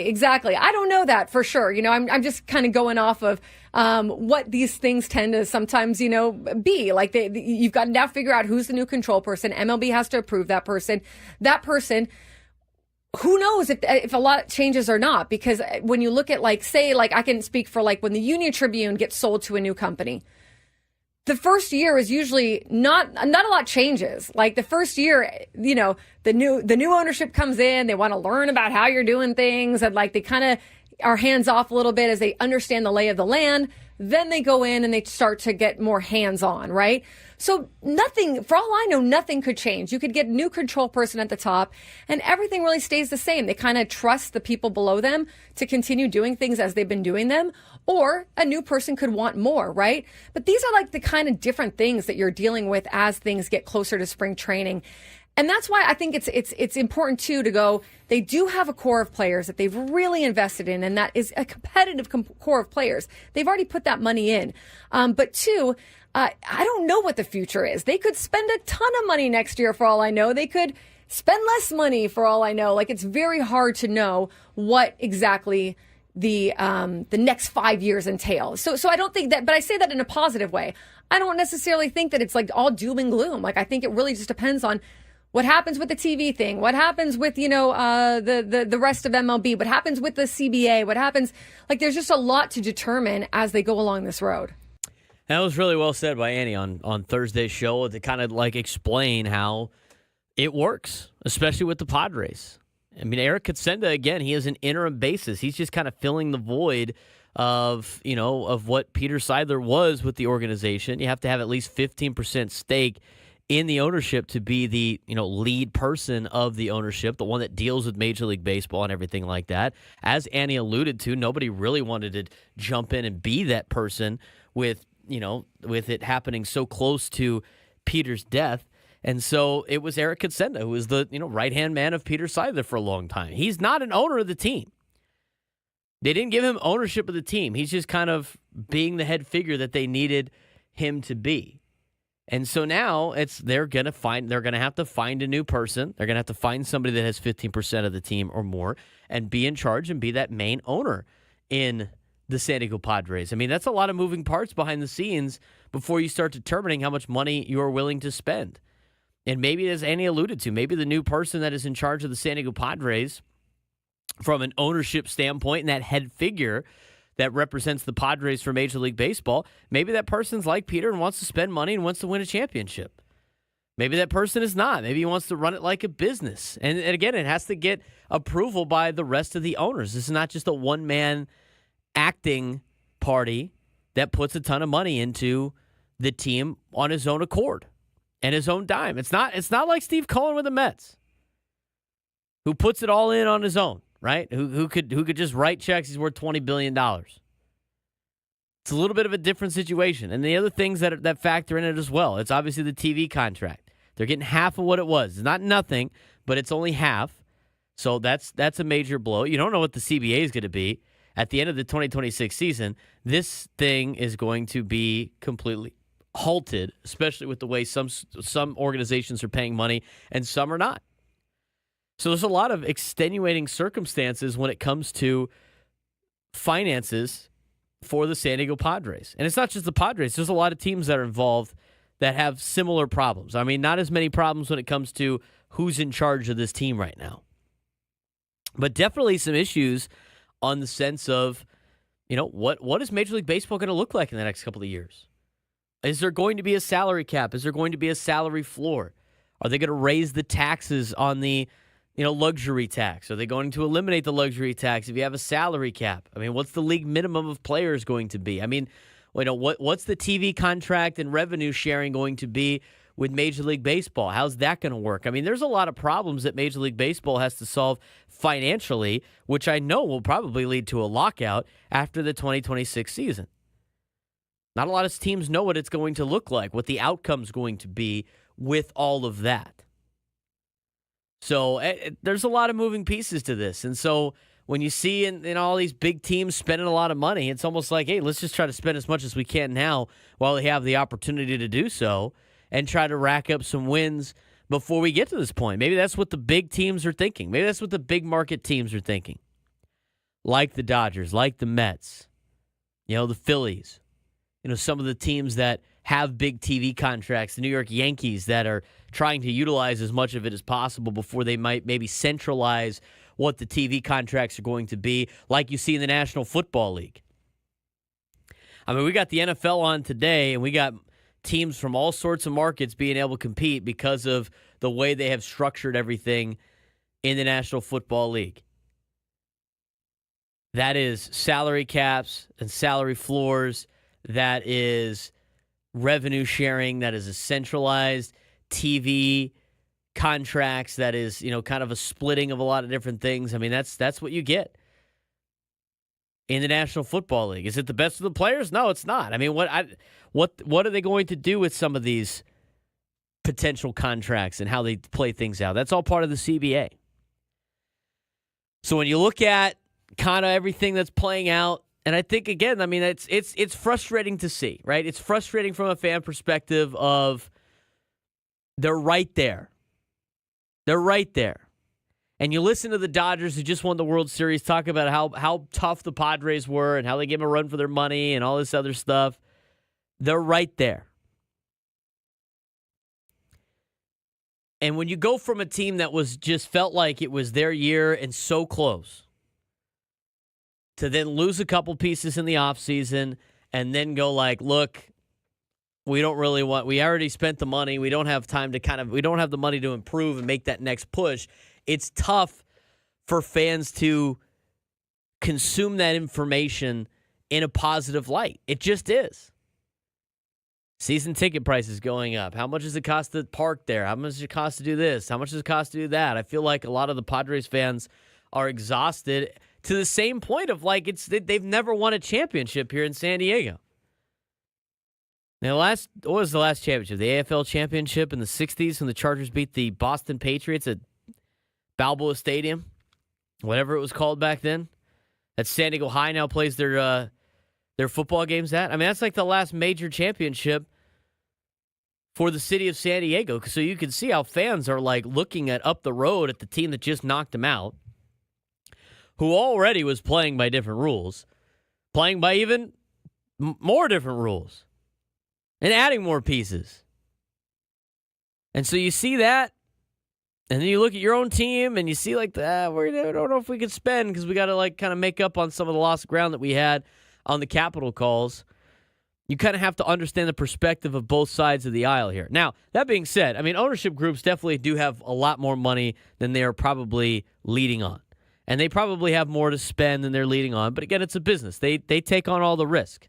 exactly. I don't know that for sure. I'm just kind of going off of what these things tend to sometimes, be. Like you've got to now figure out who's the new control person. MLB has to approve that person. That person, who knows if a lot changes or not? Because when you look at I can speak for when the Union Tribune gets sold to a new company, the first year is usually not a lot changes. Like the first year, the new ownership comes in, they want to learn about how you're doing things, and they kind of are hands off a little bit as they understand the lay of the land. Then they go in and they start to get more hands on, right? So nothing, for all I know, nothing could change. You could get a new control person at the top and everything really stays the same. They kind of trust the people below them to continue doing things as they've been doing them, or a new person could want more, right? But these are the kind of different things that you're dealing with as things get closer to spring training. And that's why I think it's important too to go, they do have a core of players that they've really invested in, and that is a competitive core of players. They've already put that money in. But two, I don't know what the future is. They could spend a ton of money next year for all I know. They could spend less money for all I know. It's very hard to know what exactly the next 5 years entail. So I don't think that, but I say that in a positive way. I don't necessarily think that it's all doom and gloom. I think it really just depends on what happens with the TV thing, what happens with, the rest of MLB, what happens with the CBA, what happens, there's just a lot to determine as they go along this road.
That was really well said by Annie on Thursday's show to kind of explain how it works, especially with the Padres. I mean, Eric Katsenda, again, he has an interim basis. He's just kind of filling the void of what Peter Seidler was with the organization. You have to have at least 15% stake in the ownership to be the lead person of the ownership, the one that deals with Major League Baseball and everything like that. As Annie alluded to, nobody really wanted to jump in and be that person with it happening so close to Peter's death. And so it was Eric Katsenda, who was the right-hand man of Peter Seidler for a long time. He's not an owner of the team. They didn't give him ownership of the team. He's just kind of being the head figure that they needed him to be. And so now they're going to have to find a new person. They're going to have to find somebody that has 15% of the team or more and be in charge and be that main owner in the San Diego Padres. I mean, that's a lot of moving parts behind the scenes before you start determining how much money you are willing to spend. And maybe, as Annie alluded to, maybe the new person that is in charge of the San Diego Padres from an ownership standpoint and that head figure that represents the Padres for Major League Baseball, maybe that person's like Peter and wants to spend money and wants to win a championship. Maybe that person is not. Maybe he wants to run it like a business. And again, it has to get approval by the rest of the owners. This is not just a one-man acting party that puts a ton of money into the team on his own accord and his own dime. It's not like Steve Cohen with the Mets, who puts it all in on his own. Right? Who could just write checks? He's worth $20 billion. It's a little bit of a different situation. And the other things that factor in it as well. It's obviously the TV contract. They're getting half of what it was. It's not nothing, but it's only half. So that's a major blow. You don't know what the CBA is going to be. At the end of the 2026 season, this thing is going to be completely halted, especially with the way some organizations are paying money and some are not. So there's a lot of extenuating circumstances when it comes to finances for the San Diego Padres. And it's not just the Padres. There's a lot of teams that are involved that have similar problems. I mean, not as many problems when it comes to who's in charge of this team right now. But definitely some issues on the sense of, what is Major League Baseball going to look like in the next couple of years? Is there going to be a salary cap? Is there going to be a salary floor? Are they going to raise the taxes on the luxury tax? Are they going to eliminate the luxury tax if you have a salary cap? I mean, what's the league minimum of players going to be? I mean, what's the TV contract and revenue sharing going to be with Major League Baseball? How's that going to work? I mean, there's a lot of problems that Major League Baseball has to solve financially, which I know will probably lead to a lockout after the 2026 season. Not a lot of teams know what it's going to look like, what the outcome's going to be with all of that. So there's a lot of moving pieces to this. And so when you see in all these big teams spending a lot of money, it's almost like, hey, let's just try to spend as much as we can now while we have the opportunity to do so and try to rack up some wins before we get to this point. Maybe that's what the big teams are thinking. Maybe that's what the big market teams are thinking. Like the Dodgers, like the Mets, the Phillies, some of the teams that have big TV contracts, the New York Yankees that are trying to utilize as much of it as possible before they might maybe centralize what the TV contracts are going to be, like you see in the National Football League. I mean, we got the NFL on today, and we got teams from all sorts of markets being able to compete because of the way they have structured everything in the National Football League. That is salary caps and salary floors. That is revenue sharing. That is a centralized TV contracts. That is, kind of a splitting of a lot of different things. I mean, that's what you get in the National Football League. Is it the best of the players? No, it's not. I mean, what are they going to do with some of these potential contracts and how they play things out? That's all part of the CBA. So when you look at kind of everything that's playing out, and I think, again, I mean, it's frustrating to see, right? It's frustrating from a fan perspective of they're right there. They're right there. And you listen to the Dodgers, who just won the World Series, talk about how tough the Padres were and how they gave them a run for their money and all this other stuff. They're right there. And when you go from a team that was just felt like it was their year and so close to then lose a couple pieces in the offseason and then go like, look, we already spent the money. We don't have time to we don't have the money to improve and make that next push. It's tough for fans to consume that information in a positive light. It just is. Season ticket prices going up. How much does it cost to park there? How much does it cost to do this? How much does it cost to do that? I feel like a lot of the Padres fans are exhausted to the same point of like they've never won a championship here in San Diego. Now, what was the last championship? The AFL championship in the 60s when the Chargers beat the Boston Patriots at Balboa Stadium, whatever it was called back then. That San Diego High now plays their football games at. I mean, that's like the last major championship for the city of San Diego. So you can see how fans are like looking at up the road at the team that just knocked them out, who already was playing by different rules, playing by even more different rules, and adding more pieces. And so you see that, and then you look at your own team, and you see like, we don't know if we could spend because we got to like kind of make up on some of the lost ground that we had on the capital calls. You kind of have to understand the perspective of both sides of the aisle here. Now, that being said, I mean, ownership groups definitely do have a lot more money than they are probably leading on. And they probably have more to spend than they're leading on. But again, it's a business. They take on all the risk.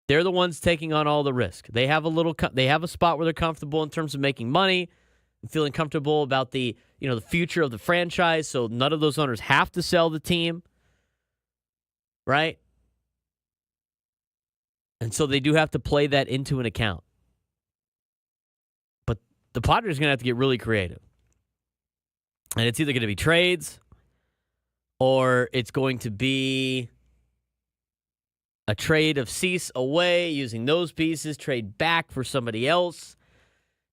They're the ones taking on all the risk. They have a spot where they're comfortable in terms of making money, and feeling comfortable about the future of the franchise. So none of those owners have to sell the team, right? And so they do have to play that into an account. But the Padres are going to have to get really creative. And it's either going to be trades or it's going to be a trade of Cease away, using those pieces, trade back for somebody else,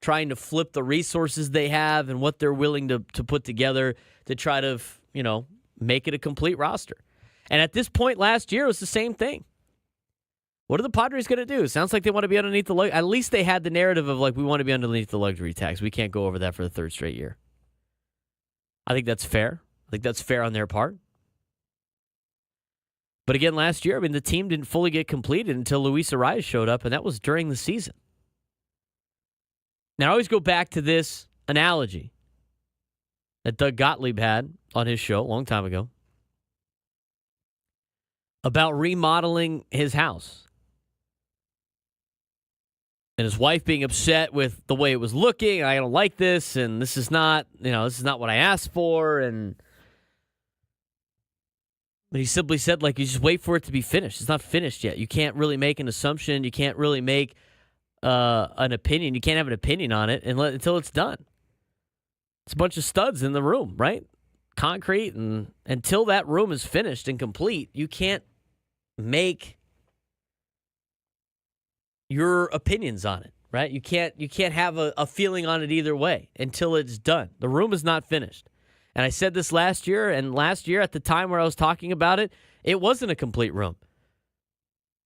trying to flip the resources they have and what they're willing to put together to try to, make it a complete roster. And at this point last year, it was the same thing. What are the Padres going to do? Sounds like they want to be underneath at least they had the narrative of like, we want to be underneath the luxury tax. We can't go over that for the third straight year. I think that's fair. I think that's fair on their part. But again, last year, I mean, the team didn't fully get completed until Luis Arias showed up, and that was during the season. Now, I always go back to this analogy. that Doug Gottlieb had on his show a long time ago about remodeling his house. And his wife being upset with the way it was looking. I don't like this, and this is not what I asked for. And he simply said, you just wait for it to be finished. It's not finished yet. You can't really make an assumption. You can't really make an opinion. You can't have an opinion on it until it's done. It's a bunch of studs in the room, right? Concrete, and until that room is finished and complete, you can't make your opinions on it, right? You can't have a feeling on it either way until it's done. The room is not finished. And I said this last year, and last year at the time where I was talking about it, it wasn't a complete room.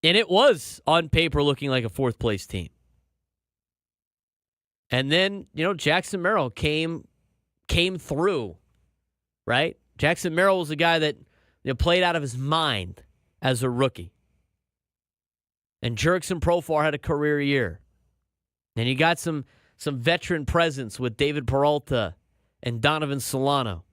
And it was on paper looking like a fourth place team. And then, Jackson Merrill came through, right? Jackson Merrill was a guy that played out of his mind as a rookie. And Jurickson Profar had a career year. And you got some veteran presence with David Peralta and Donovan Solano.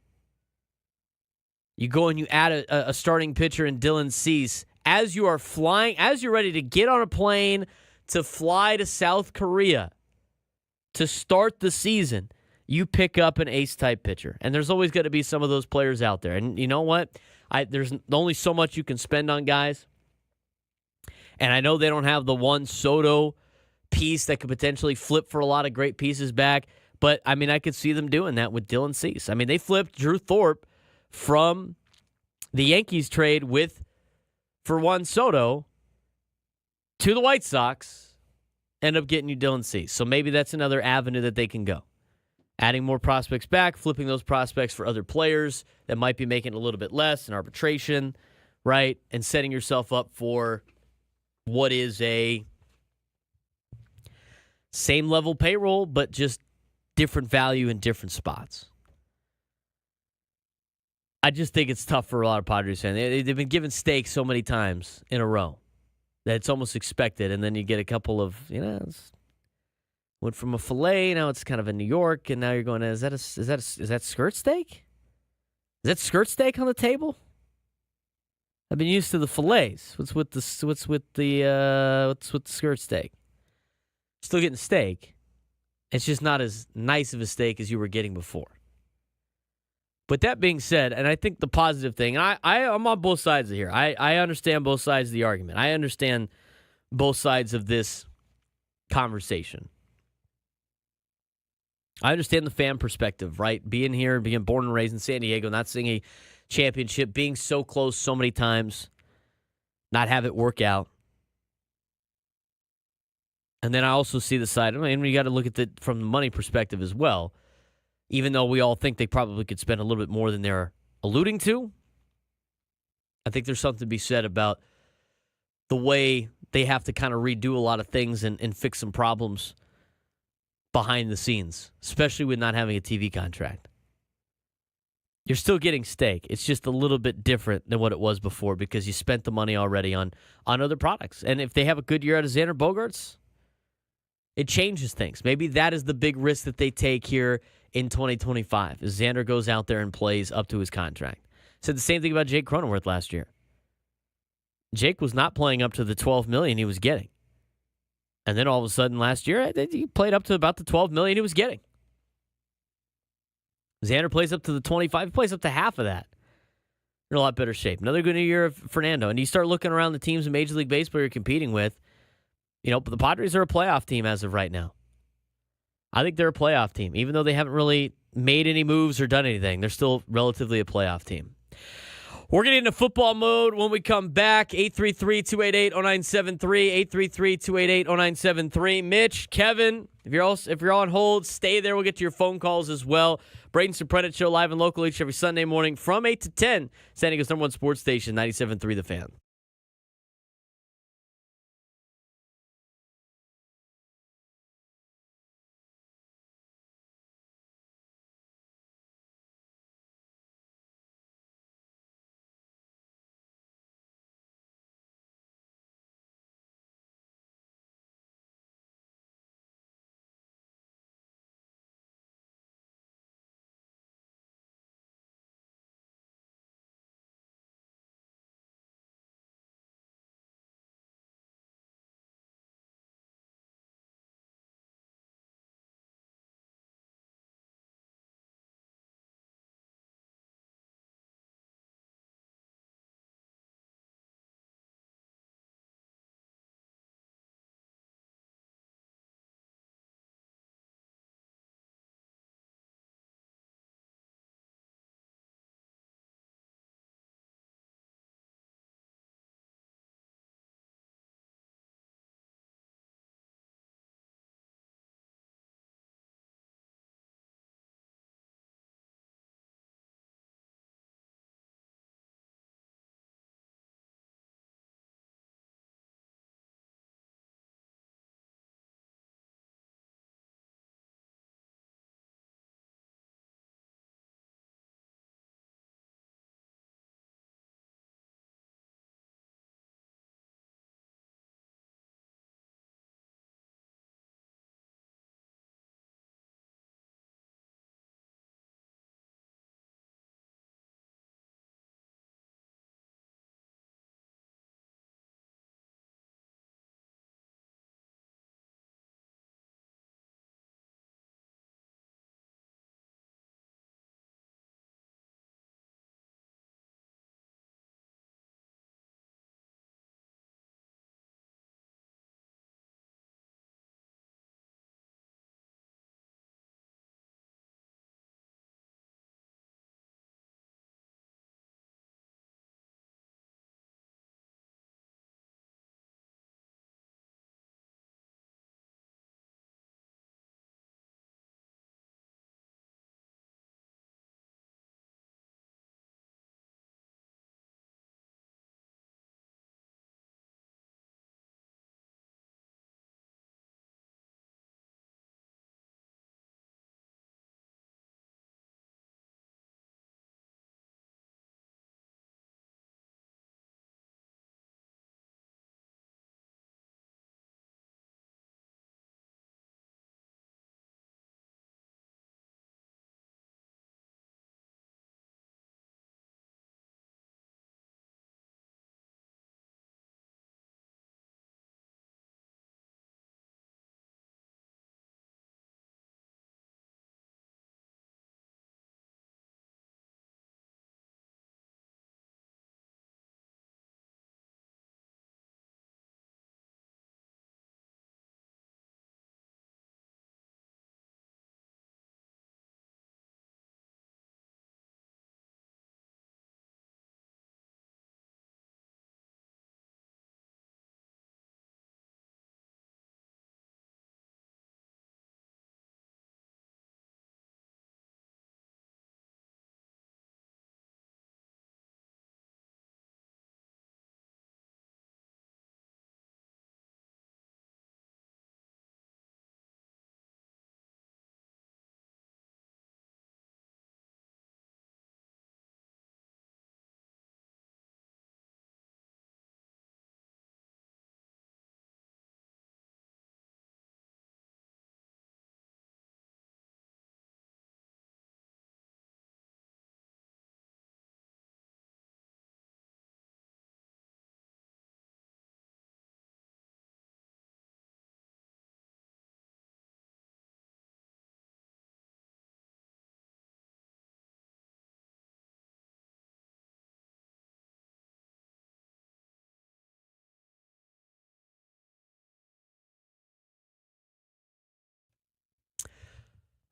You go and you add a starting pitcher in Dylan Cease. As you're ready to get on a plane to fly to South Korea to start the season, you pick up an ace-type pitcher. And there's always going to be some of those players out there. And you know what? There's only so much you can spend on guys. And I know they don't have the one Soto piece that could potentially flip for a lot of great pieces back. But, I could see them doing that with Dylan Cease. They flipped Drew Thorpe from the Yankees trade for Juan Soto to the White Sox, end up getting you Dylan Cease. So maybe that's another avenue that they can go. Adding more prospects back, flipping those prospects for other players that might be making a little bit less in arbitration, right? And setting yourself up for what is a same level payroll, but just different value in different spots. I just think it's tough for a lot of Padres fans. They've been given steak so many times in a row that it's almost expected, and then you get a couple of, went from a filet, now it's kind of a New York, and now you're going, is that skirt steak? Is that skirt steak on the table? I've been used to the fillets. What's with the skirt steak? Still getting steak. It's just not as nice of a steak as you were getting before. But that being said, and I think the positive thing, and I'm on both sides of here. I understand both sides of the argument. I understand both sides of this conversation. I understand the fan perspective, right? Being here, being born and raised in San Diego, not seeing a championship, being so close so many times, not have it work out. And then I also see the side, we got to look at it from the money perspective as well. Even though we all think they probably could spend a little bit more than they're alluding to, I think there's something to be said about the way they have to kind of redo a lot of things and fix some problems behind the scenes, especially with not having a TV contract. You're still getting steak. It's just a little bit different than what it was before because you spent the money already on other products. And if they have a good year out of Xander Bogaerts, it changes things. Maybe that is the big risk that they take here in 2025 as Xander goes out there and plays up to his contract. Said the same thing about Jake Cronenworth last year. Jake was not playing up to the $12 million he was getting. And then all of a sudden last year, he played up to about the $12 million he was getting. Xander plays up to the 25. He plays up to half of that. You're in a lot better shape. Another good year of Fernando. And you start looking around the teams in Major League Baseball you're competing with. But the Padres are a playoff team as of right now. I think they're a playoff team. Even though they haven't really made any moves or done anything, they're still relatively a playoff team. We're getting into football mode when we come back. 833-288-0973. 833-288-0973. Mitch, Kevin, if you're on hold, stay there. We'll get to your phone calls as well. Braden Surprenant Show live and local each every Sunday morning from 8 to 10. San Diego's #1 sports station, 97.3 The Fan.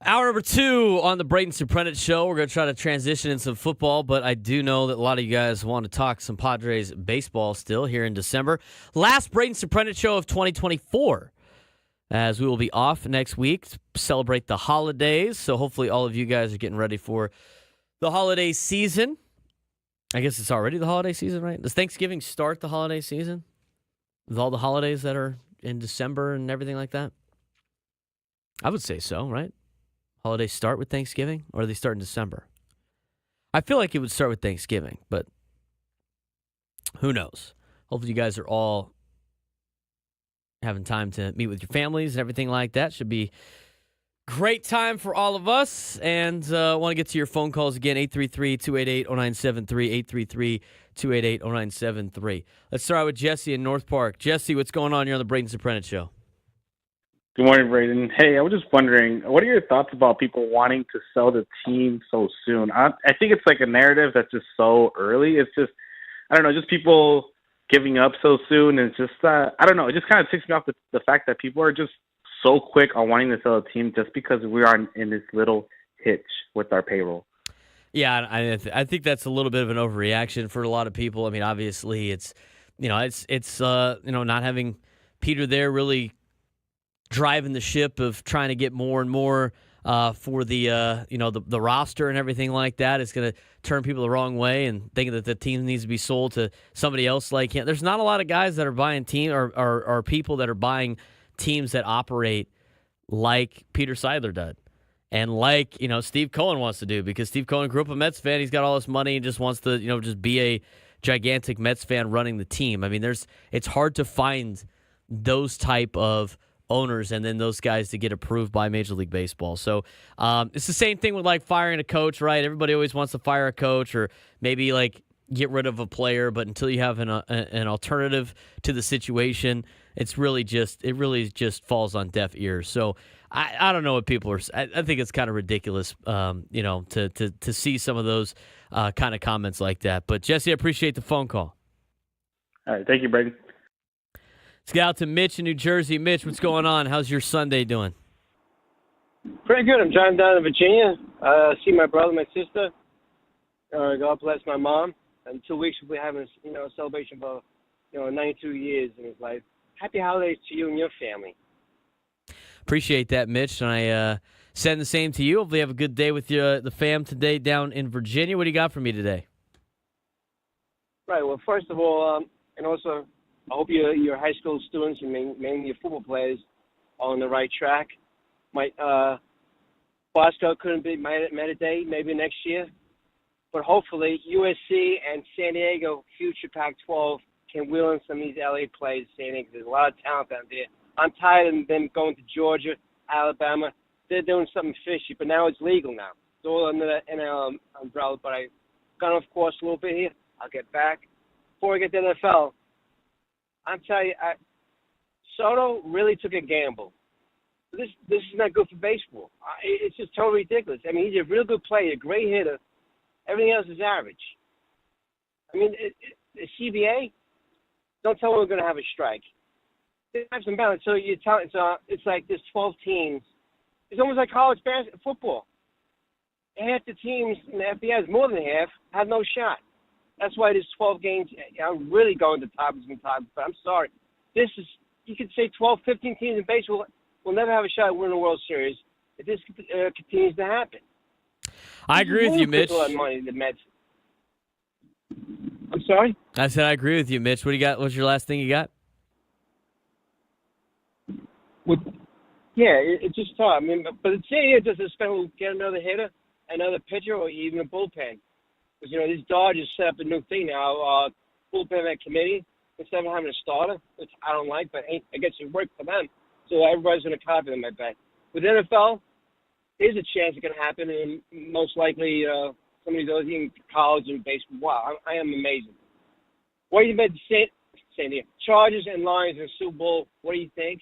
Hour number 2 on the Braden Surprenant Show. We're going to try to transition in some football, but I do know that a lot of you guys want to talk some Padres baseball still here in December. Last Braden Surprenant Show of 2024, as we will be off next week to celebrate the holidays. So hopefully all of you guys are getting ready for the holiday season. I guess it's already the holiday season, right? Does Thanksgiving start the holiday season with all the holidays that are in December and everything like that? I would say so, right? Holidays start with Thanksgiving, or do they start in December? I feel like it would start with Thanksgiving, but who knows? Hopefully you guys are all having time to meet with your families and everything like that. Should be great time for all of us. And I want to get to your phone calls again, 833-288-0973, 833-288-0973. Let's start out with Jesse in North Park. Jesse, what's going on here on the Braden Surprenant Show?
Good morning, Braden. Hey, I was just wondering, what are your thoughts about people wanting to sell the team so soon? I think it's like a narrative that's just so early. It's just, I don't know, just people giving up so soon. And it's just, I don't know, it just kind of ticks me off the fact that people are just so quick on wanting to sell a team just because we are in this little hitch with our payroll.
Yeah, I think that's a little bit of an overreaction for a lot of people. I mean, obviously, it's not having Peter there really driving the ship of trying to get more and more for the roster and everything like that. It's going to turn people the wrong way and thinking that the team needs to be sold to somebody else like him. There's not a lot of guys that are buying team or people that are buying teams that operate like Peter Seidler did. And like, Steve Cohen wants to do, because Steve Cohen grew up a Mets fan. He's got all this money and just wants to, just be a gigantic Mets fan running the team. I mean, it's hard to find those type of owners and then those guys to get approved by Major League Baseball. So it's the same thing with like firing a coach, right? Everybody always wants to fire a coach or maybe like get rid of a player, but until you have an alternative to the situation, it really just falls on deaf ears. So I don't know what people are. I think it's kind of ridiculous, to see some of those kind of comments like that. But Jesse, I appreciate the phone call.
All right, thank you, Braden.
Let's get out to Mitch in New Jersey. Mitch, what's going on? How's your Sunday doing?
Pretty good. I'm driving down to Virginia. See my brother, my sister. God bless my mom. In 2 weeks, we'll be having a celebration for 92 years in his life. Happy holidays to you and your family.
Appreciate that, Mitch. And I send the same to you. Hopefully, you have a good day with the fam today down in Virginia. What do you got for me today?
Right. Well, first of all, and also, I hope your high school students and mainly your football players are on the right track. Bosco couldn't be met a day, maybe next year. But hopefully USC and San Diego, future Pac-12, can wheel in some of these LA players. San Diego, there's a lot of talent out there. I'm tired of them going to Georgia, Alabama. They're doing something fishy, but now it's legal now. It's all under the NL umbrella. But I've gone off course a little bit here. I'll get back. Before I get to the NFL, I'm telling you, Soto really took a gamble. This is not good for baseball. It's just totally ridiculous. I mean, he's a real good player, a great hitter. Everything else is average. I mean, the CBA, don't tell me we're going to have a strike. They have some balance. So it's like there's 12 teams. It's almost like college football. Half the teams in the FBS, more than half, have no shot. That's why there's 12 games. I'm really going to topics and topics, but I'm sorry. You could say 12, 15 teams in baseball will never have a shot at winning the World Series if this continues to happen.
I agree with you, Mitch.
Money, the Mets. I'm sorry?
I said I agree with you, Mitch. What do you got? What's your last thing you got?
It's just tough. I mean, but the team does get another hitter, another pitcher, or even a bullpen. Because, these Dodgers set up a new thing now, bullpen committee, instead of having a starter, which I don't like, but I guess it worked for them. So everybody's going to copy them, I bet. With NFL, there's a chance it can happen, and most likely somebody goes in college and baseball. Wow, I am amazing. What do you think, Sandy? Chargers and Lions in Super Bowl, what do you think?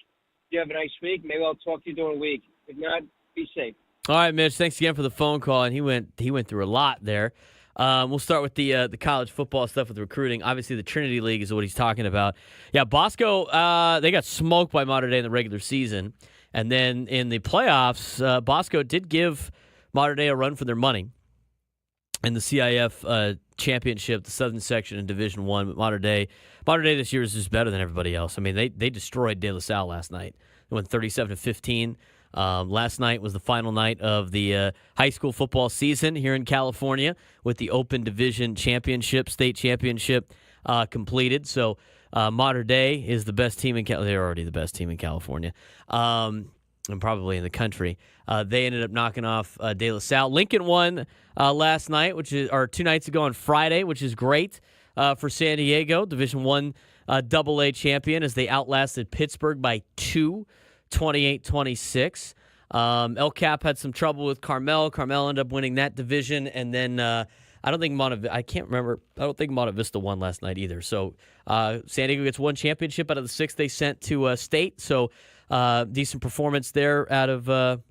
You have a nice week. Maybe I'll talk to you during the week. If not, be safe.
All right, Mitch. Thanks again for the phone call. And he went through a lot there. We'll start with the college football stuff with recruiting. Obviously, the Trinity League is what he's talking about. Yeah, Bosco, they got smoked by Mater Dei in the regular season. And then in the playoffs, Bosco did give Mater Dei a run for their money in the CIF championship, the Southern Section in Division One. But Mater Dei this year is just better than everybody else. I mean, they destroyed De La Salle last night. They went 37-15. Last night was the final night of the high school football season here in California with the Open Division Championship, state championship completed. So Mater Dei is the best team in California. They're already the best team in California and probably in the country. They ended up knocking off De La Salle. Lincoln won last night, or 2 nights ago on Friday, which is great for San Diego, Division One AA champion, as they outlasted Pittsburgh by 2. 28-26. El Cap had some trouble with Carmel. Carmel ended up winning that division, and then I don't think Monte Vista won last night either. So San Diego gets 1 championship out of the 6 they sent to state. So decent performance there out of the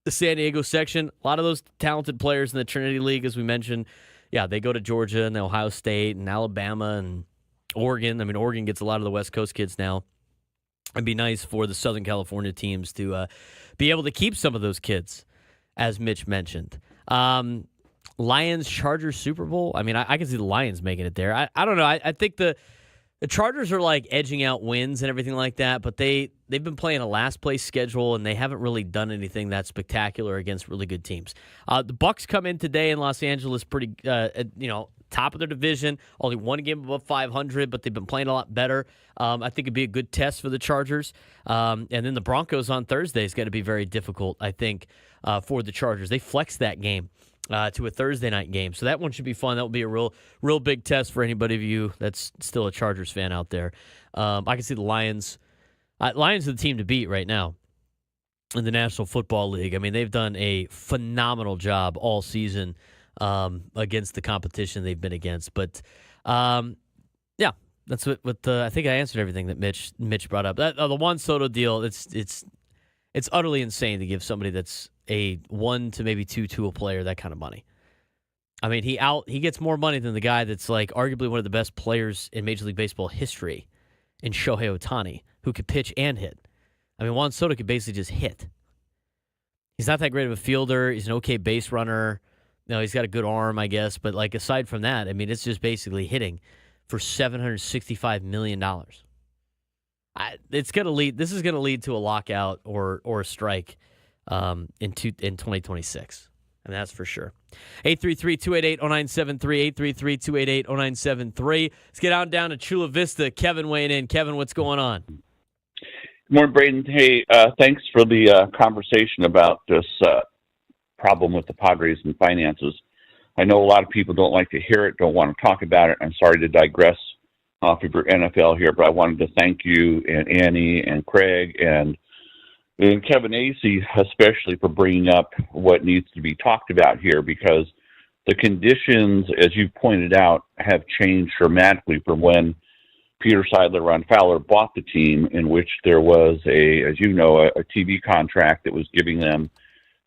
San Diego section. A lot of those talented players in the Trinity League, as we mentioned, they go to Georgia and Ohio State and Alabama and Oregon. I mean, Oregon gets a lot of the West Coast kids now. It'd be nice for the Southern California teams to be able to keep some of those kids, as Mitch mentioned. Lions Chargers Super Bowl. I mean, I can see the Lions making it there. I don't know. I think the Chargers are like edging out wins and everything like that, but they've been playing a last place schedule and they haven't really done anything that spectacular against really good teams. The Bucks come in today in Los Angeles pretty top of their division, only 1 game above 500, but they've been playing a lot better. I think it'd be a good test for the Chargers. And then the Broncos on Thursday is going to be very difficult, I think, for the Chargers. They flexed that game to a Thursday night game, so that one should be fun. That will be a real big test for anybody of you that's still a Chargers fan out there. I can see the Lions. Lions are the team to beat right now in the National Football League. I mean, they've done a phenomenal job all season against the competition they've been against. But, that's what I think I answered everything that Mitch brought up. The Juan Soto deal, it's utterly insane to give somebody that's a 1 to maybe 2 tool player that kind of money. I mean, he gets more money than the guy that's like arguably one of the best players in Major League Baseball history in Shohei Ohtani, who could pitch and hit. I mean, Juan Soto could basically just hit. He's not that great of a fielder. He's an okay base runner. No, he's got a good arm, I guess. But, like, aside from that, I mean, it's just basically hitting for $765 million. This is going to lead to a lockout or a strike in 2026. And that's for sure. 833-288-0973, 833-288-0973. Let's get on down to Chula Vista. Kevin weighing in. Kevin, what's going on?
Good morning, Braden. Hey, thanks for the conversation about this problem with the Padres and finances. I know a lot of people don't like to hear it, don't want to talk about it. I'm sorry to digress off of your NFL here, but I wanted to thank you and Annie and Craig and Kevin Acey, especially for bringing up what needs to be talked about here, because the conditions, as you pointed out, have changed dramatically from when Peter Seidler, Ron Fowler bought the team, in which there was a TV contract that was giving them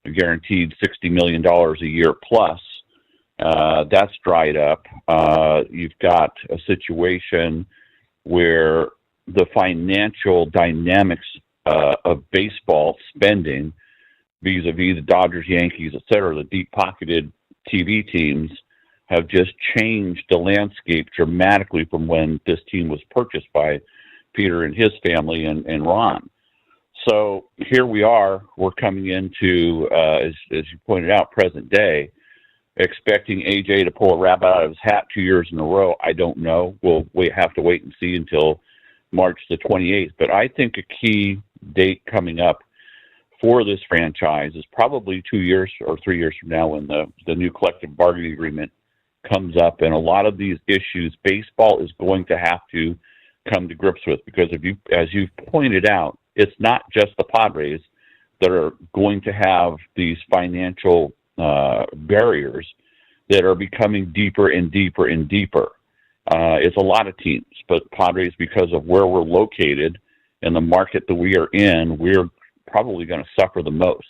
a guaranteed $60 million a year plus. That's dried up. You've got a situation where the financial dynamics of baseball spending vis-a-vis the Dodgers, Yankees, et cetera, the deep-pocketed TV teams have just changed the landscape dramatically from when this team was purchased by Peter and his family and Ron. So here we are. We're coming into, as you pointed out, present day, expecting AJ to pull a rabbit out of his hat 2 years in a row. I don't know. We'll have to wait and see until March the 28th. But I think a key date coming up for this franchise is probably 2 years or 3 years from now, when the new collective bargaining agreement comes up. And a lot of these issues baseball is going to have to come to grips with, because as you've pointed out, it's not just the Padres that are going to have these financial barriers that are becoming deeper and deeper and deeper. It's a lot of teams, but Padres, because of where we're located and the market that we are in, we're probably going to suffer the most.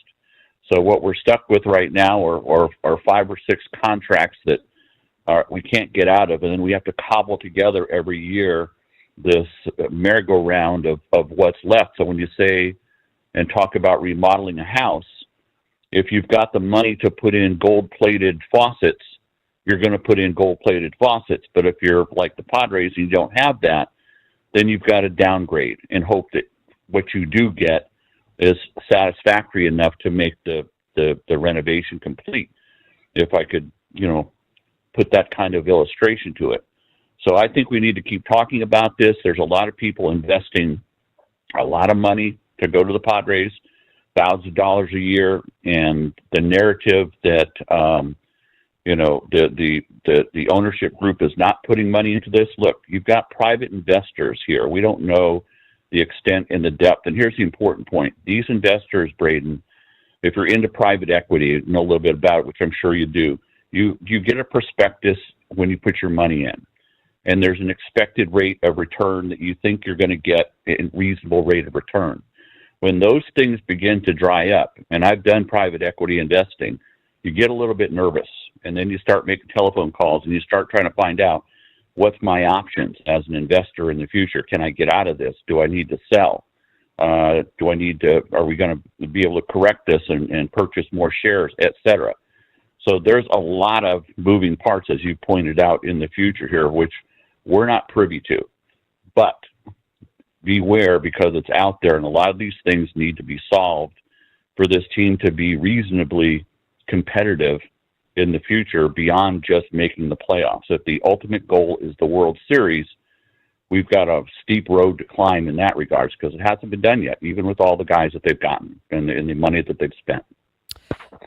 So what we're stuck with right now are 5 or 6 contracts that we can't get out of, and then we have to cobble together every year this merry-go-round of what's left. So when you say and talk about remodeling a house, if you've got the money to put in gold-plated faucets, you're going to put in gold-plated faucets. But if you're like the Padres and you don't have that, then you've got to downgrade and hope that what you do get is satisfactory enough to make the renovation complete. If I could, put that kind of illustration to it. So I think we need to keep talking about this. There's a lot of people investing a lot of money to go to the Padres, thousands of dollars a year, and the narrative that the ownership group is not putting money into this. Look, you've got private investors here. We don't know the extent and the depth. And here's the important point: these investors, Braden, if you're into private equity, know a little bit about it, which I'm sure you do. You get a prospectus when you put your money in, and there's an expected rate of return that you think you're going to get a reasonable rate of return. When those things begin to dry up, and I've done private equity investing, you get a little bit nervous, and then you start making telephone calls, and you start trying to find out, what's my options as an investor in the future? Can I get out of this? Do I need to sell? Are we going to be able to correct this and purchase more shares, et cetera? So there's a lot of moving parts, as you pointed out, in the future here, which we're not privy to. But beware, because it's out there, and a lot of these things need to be solved for this team to be reasonably competitive in the future beyond just making the playoffs. If the ultimate goal is the World Series, we've got a steep road to climb in that regards, because it hasn't been done yet, even with all the guys that they've gotten and the money that they've spent.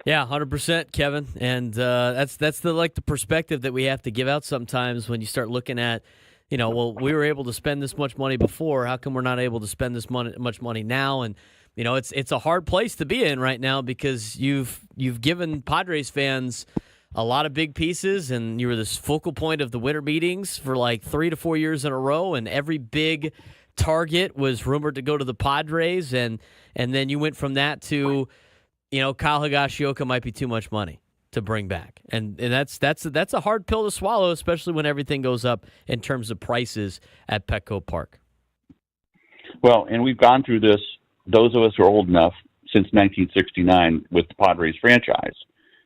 Yeah, 100%, Kevin, and that's the perspective that we have to give out sometimes when you start looking at, well, we were able to spend this much money before. How come we're not able to spend this much money now? And it's a hard place to be in right now, because you've given Padres fans a lot of big pieces, and you were this focal point of the winter meetings for like 3 to 4 years in a row, and every big target was rumored to go to the Padres, and then you went from that to, Kyle Higashioka might be too much money to bring back, and that's a hard pill to swallow, especially when everything goes up in terms of prices at Petco Park.
Well, and we've gone through this, those of us who are old enough, since 1969 with the Padres franchise,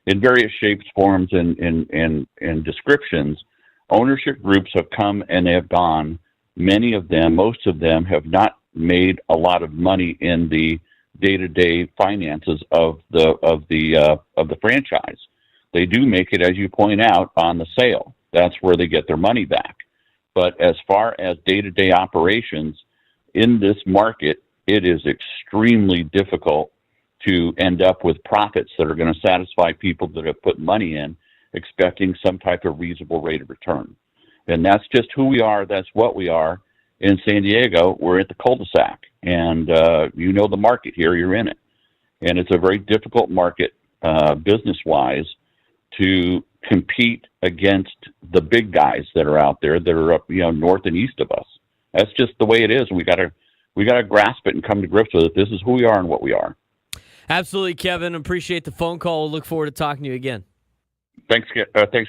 in various shapes, forms, and descriptions. Ownership groups have come and they have gone. Many of them, most of them, have not made a lot of money in the day-to-day finances of the franchise. They do make it, as you point out, on the sale. That's where they get their money back. But as far as day-to-day operations in this market, it is extremely difficult to end up with profits that are going to satisfy people that have put money in, expecting some type of reasonable rate of return. And that's just who we are. That's what we are. In San Diego, we're at the cul-de-sac, and the market here, you're in it. And it's a very difficult market, business-wise, to compete against the big guys that are out there that are up, north and east of us. That's just the way it is, and we got to grasp it and come to grips with it. This is who we are and what we are. Absolutely, Kevin. Appreciate the phone call. We'll look forward to talking to you again. Thanks,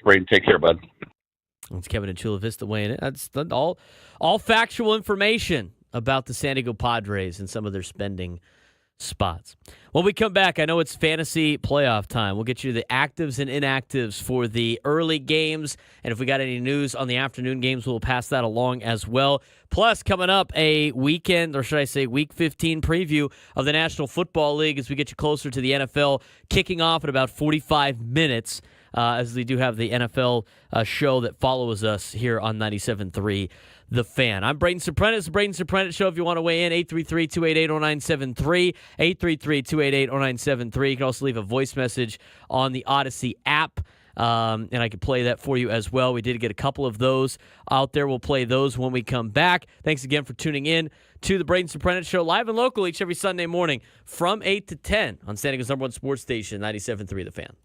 Braden. Take care, bud. It's Kevin in Chula Vista weighing in. That's all factual information about the San Diego Padres and some of their spending spots. When we come back, I know it's fantasy playoff time. We'll get you the actives and inactives for the early games, and if we got any news on the afternoon games, we'll pass that along as well. Plus, coming up, a weekend, or should I say Week 15 preview of the National Football League as we get you closer to the NFL kicking off in about 45 minutes. As we do have the NFL show that follows us here on 97.3 The Fan. I'm Braden Surprenant. It's the Braden Surprenant Show. If you want to weigh in, 833-288-0973, 833-288-0973. You can also leave a voice message on the Odyssey app, and I can play that for you as well. We did get a couple of those out there. We'll play those when we come back. Thanks again for tuning in to the Braden Surprenant Show, live and local each every Sunday morning from 8 to 10 on San Diego's #1 sports station, 97.3 The Fan.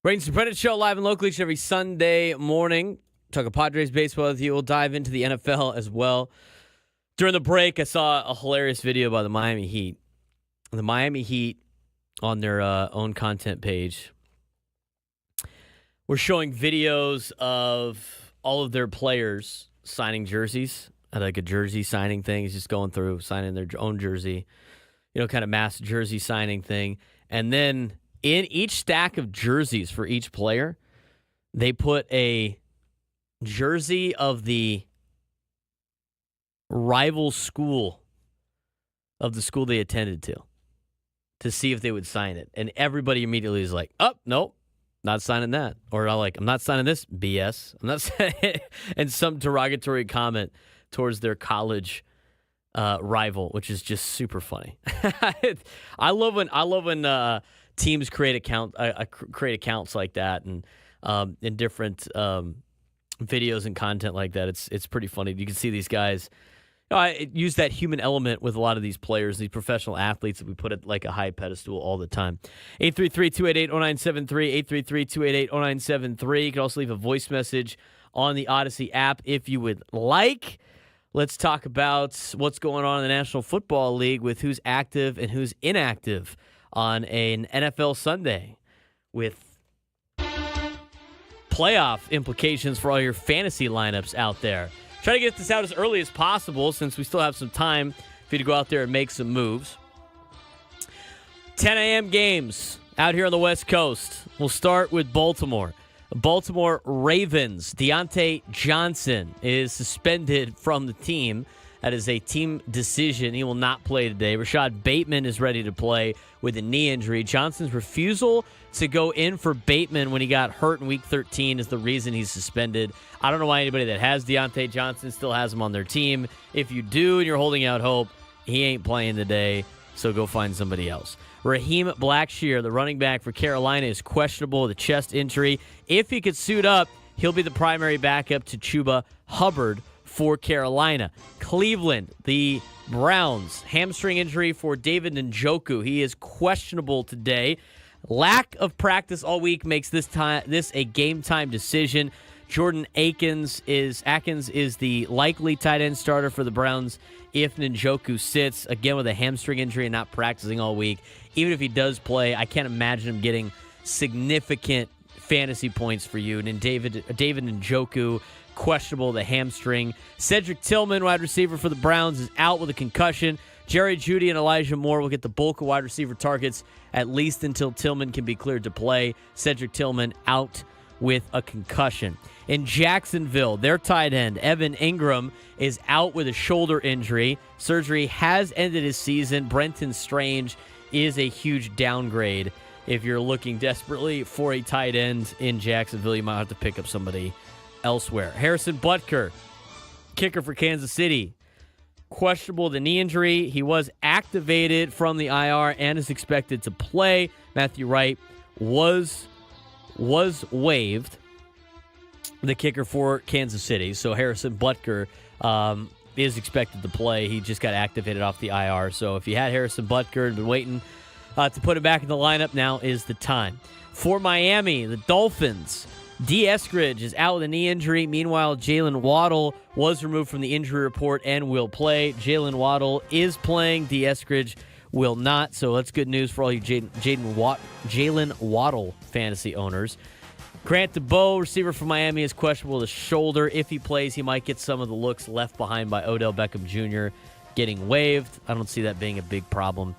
Braden Surprenant Show live and local each and every Sunday morning. Talking Padres baseball with you. We'll dive into the NFL as well. During the break, I saw a hilarious video by the Miami Heat. The Miami Heat, on their own content page, were showing videos of all of their players signing jerseys at like a jersey signing thing. He's just going through, signing their own jersey, kind of mass jersey signing thing. And then in each stack of jerseys for each player, they put a jersey of the rival school of the school they attended to see if they would sign it. And everybody immediately is like, oh, nope, not signing that. Or I'm not signing this BS. I'm not signing and some derogatory comment towards their college rival, which is just super funny. I love when teams create accounts like that, and in different videos and content like that. It's pretty funny. You can see these guys. I use that human element with a lot of these players, these professional athletes that we put at like a high pedestal all the time. 833-288-0973, 833-288-0973. You can also leave a voice message on the Odyssey app if you would like. Let's talk about what's going on in the National Football League with who's active and who's inactive on an NFL Sunday with playoff implications for all your fantasy lineups out there. Try to get this out as early as possible since we still have some time for you to go out there and make some moves. 10 a.m. games out here on the West Coast. We'll start with Baltimore. Baltimore Ravens. Deontay Johnson is suspended from the team. That is a team decision. He will not play today. Rashad Bateman is ready to play with a knee injury. Johnson's refusal to go in for Bateman when he got hurt in Week 13 is the reason he's suspended. I don't know why anybody that has Deontay Johnson still has him on their team. If you do and you're holding out hope, he ain't playing today, so go find somebody else. Raheem Blackshear, the running back for Carolina, is questionable with a chest injury. If he could suit up, he'll be the primary backup to Chuba Hubbard for Carolina. Cleveland, the Browns, hamstring injury for David Njoku. He is questionable today. Lack of practice all week makes this a game-time decision. Jordan Akins is the likely tight end starter for the Browns if Njoku sits, again with a hamstring injury and not practicing all week. Even if he does play, I can't imagine him getting significant fantasy points for you. And David Njoku, questionable, the hamstring. Cedric Tillman, wide receiver for the Browns, is out with a concussion. Jerry Jeudy and Elijah Moore will get the bulk of wide receiver targets at least until Tillman can be cleared to play. Cedric Tillman out with a concussion. In Jacksonville, their tight end, Evan Ingram, is out with a shoulder injury. Surgery has ended his season. Brenton Strange is a huge downgrade. If you're looking desperately for a tight end in Jacksonville, you might have to pick up somebody elsewhere. Harrison Butker, kicker for Kansas City, questionable the knee injury. He was activated from the IR and is expected to play. Matthew Wright was waived, the kicker for Kansas City. So Harrison Butker is expected to play. He just got activated off the IR. So if you had Harrison Butker and been waiting to put him back in the lineup, now is the time. For Miami, the Dolphins, D. Eskridge is out with a knee injury. Meanwhile, Jalen Waddle was removed from the injury report and will play. Jalen Waddle is playing. D. Eskridge will not. So that's good news for all you Jalen Waddle fantasy owners. Grant DeBoer, receiver for Miami, is questionable with a shoulder. If he plays, he might get some of the looks left behind by Odell Beckham Jr. getting waived. I don't see that being a big problem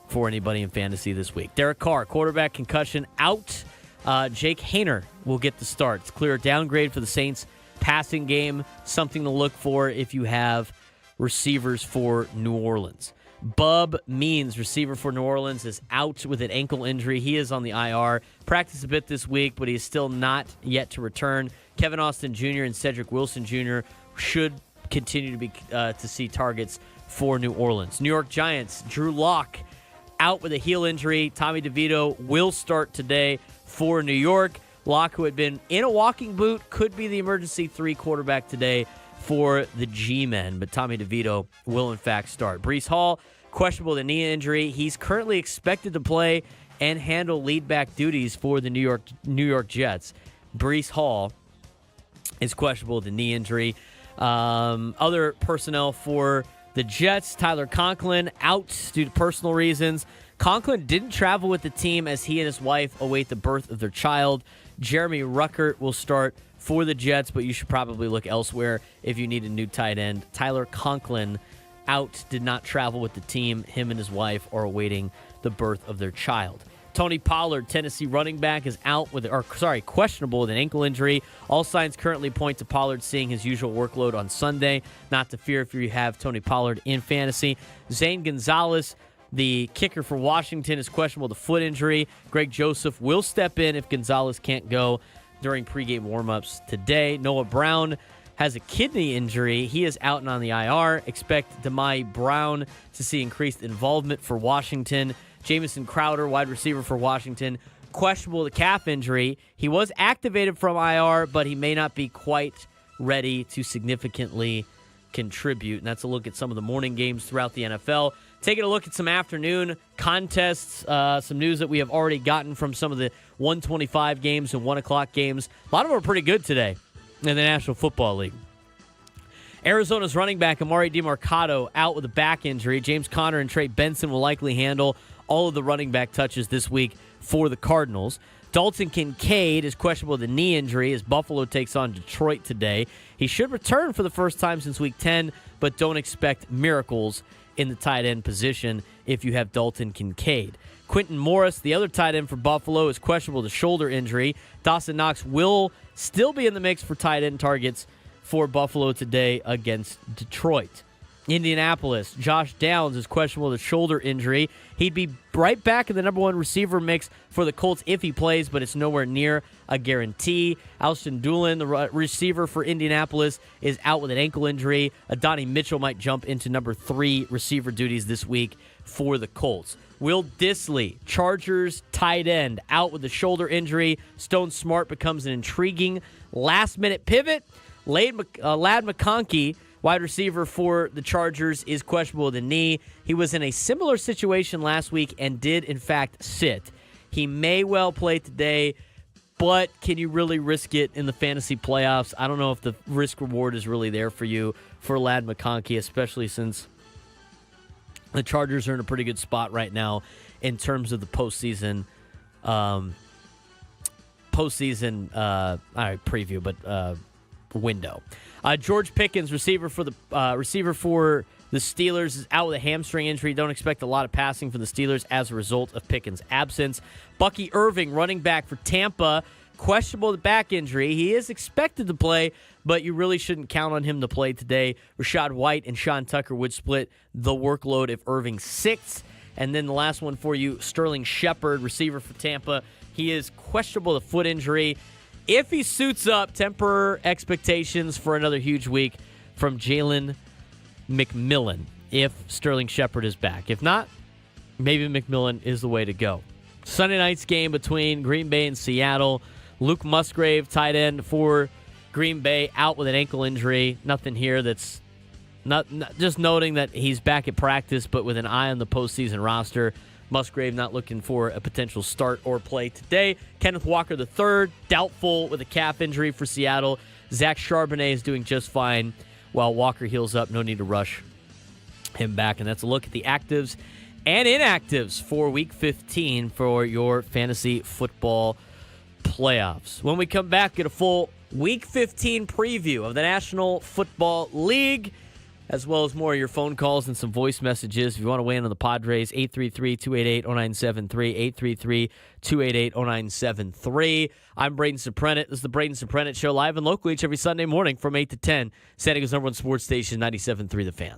for anybody in fantasy this week. Derek Carr, quarterback concussion, out. Jake Haener will get the start. It's clear downgrade for the Saints passing game. Something to look for if you have receivers for New Orleans. Bub Means, receiver for New Orleans, is out with an ankle injury. He is on the IR. Practiced a bit this week, but he's still not yet to return. Kevin Austin Jr. and Cedric Wilson Jr. should continue to be to see targets for New Orleans. New York Giants, Drew Lock, out with a heel injury. Tommy DeVito will start today for New York. Lock, who had been in a walking boot, could be the emergency 3 quarterback today for the G-Men, but Tommy DeVito will in fact start. Breece Hall, questionable with a knee injury. He's currently expected to play and handle lead back duties for the New York Jets. Breece Hall is questionable with a knee injury. Other personnel for the Jets, Tyler Conklin out due to personal reasons. Conklin didn't travel with the team as he and his wife await the birth of their child. Jeremy Ruckert will start for the Jets, but you should probably look elsewhere if you need a new tight end. Tyler Conklin out, did not travel with the team. Him and his wife are awaiting the birth of their child. Tony Pollard, Tennessee running back, is questionable with an ankle injury. All signs currently point to Pollard seeing his usual workload on Sunday. Not to fear if you have Tony Pollard in fantasy. Zane Gonzalez, the kicker for Washington, is questionable with a foot injury. Greg Joseph will step in if Gonzalez can't go during pregame warmups today. Noah Brown has a kidney injury. He is out and on the IR. Expect Demai Brown to see increased involvement for Washington. Jamison Crowder, wide receiver for Washington, questionable with a calf injury. He was activated from IR, but he may not be quite ready to significantly contribute. And that's a look at some of the morning games throughout the NFL. Taking a look at some afternoon contests, some news that we have already gotten from some of the 125 games and 1 o'clock games. A lot of them are pretty good today in the National Football League. Arizona's running back Amari DiMercado out with a back injury. James Conner and Trey Benson will likely handle all of the running back touches this week for the Cardinals. Dalton Kincaid is questionable with a knee injury as Buffalo takes on Detroit today. He should return for the first time since Week 10, but don't expect miracles in the tight end position if you have Dalton Kincaid. Quentin Morris, the other tight end for Buffalo, is questionable with a shoulder injury. Dawson Knox will still be in the mix for tight end targets for Buffalo today against Detroit. Indianapolis, Josh Downs is questionable with a shoulder injury. He'd be right back in the number one receiver mix for the Colts if he plays, but it's nowhere near a guarantee. Alston Doolin, the receiver for Indianapolis, is out with an ankle injury. Adonai Mitchell might jump into number 3 receiver duties this week for the Colts. Will Dissly, Chargers tight end, out with a shoulder injury. Stone Smart becomes an intriguing last-minute pivot. Ladd McConkey, wide receiver for the Chargers, is questionable with a knee. He was in a similar situation last week and did, in fact, sit. He may well play today, but can you really risk it in the fantasy playoffs? I don't know if the risk-reward is really there for you for Ladd McConkey, especially since the Chargers are in a pretty good spot right now in terms of the postseason. Window. George Pickens, receiver for the Steelers, is out with a hamstring injury. Don't expect a lot of passing for the Steelers as a result of Pickens' absence. Bucky Irving, running back for Tampa, questionable with back injury. He is expected to play, but you really shouldn't count on him to play today. Rashad White and Sean Tucker would split the workload if Irving sits. And then the last one for you, Sterling Shepard, receiver for Tampa. He is questionable with a foot injury. If he suits up, temper expectations for another huge week from Jalen McMillan if Sterling Shepard is back. If not, maybe McMillan is the way to go. Sunday night's game between Green Bay and Seattle. Luke Musgrave, tight end for Green Bay, out with an ankle injury. Nothing here that's not just noting that he's back at practice, but with an eye on the postseason roster. Musgrave not looking for a potential start or play today. Kenneth Walker III, doubtful with a calf injury for Seattle. Zach Charbonnet is doing just fine while Walker heals up. No need to rush him back. And that's a look at the actives and inactives for Week 15 for your fantasy football playoffs. When we come back, get a full Week 15 preview of the National Football League, as well as more of your phone calls and some voice messages. If you want to weigh in on the Padres, 833-288-0973, 833-288-0973. I'm Braden Surprenant. This is the Braden Surprenant Show, live and local each every Sunday morning from 8 to 10. San Diego's number one sports station, 97.3 The Fan.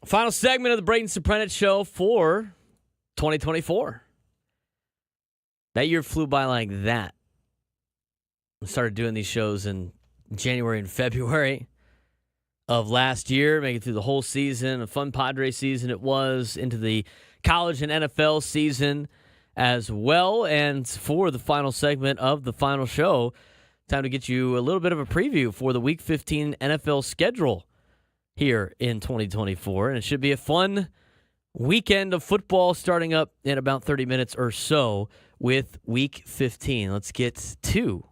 Final segment of the Braden Surprenant Show for 2024. That year flew by like that. We started doing these shows in January and February of last year, making it through the whole season. A fun Padres season it was, into the college and NFL season as well. And for the final segment of the final show, time to get you a little bit of a preview for the Week 15 NFL schedule here in 2024. And it should be a fun weekend of football starting up in about 30 minutes or so with Week 15. Let's get to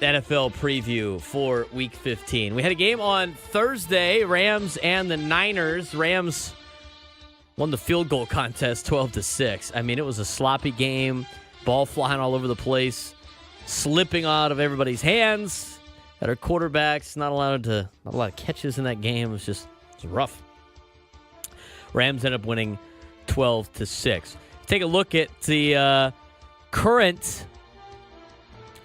NFL preview for Week 15. We had a game on Thursday, Rams and the Niners. Rams won the field goal contest 12-6. I mean, it was a sloppy game, ball flying all over the place, slipping out of everybody's hands. At our quarterbacks, not a lot of catches in that game. It was rough. Rams ended up winning 12-6. Take a look at the current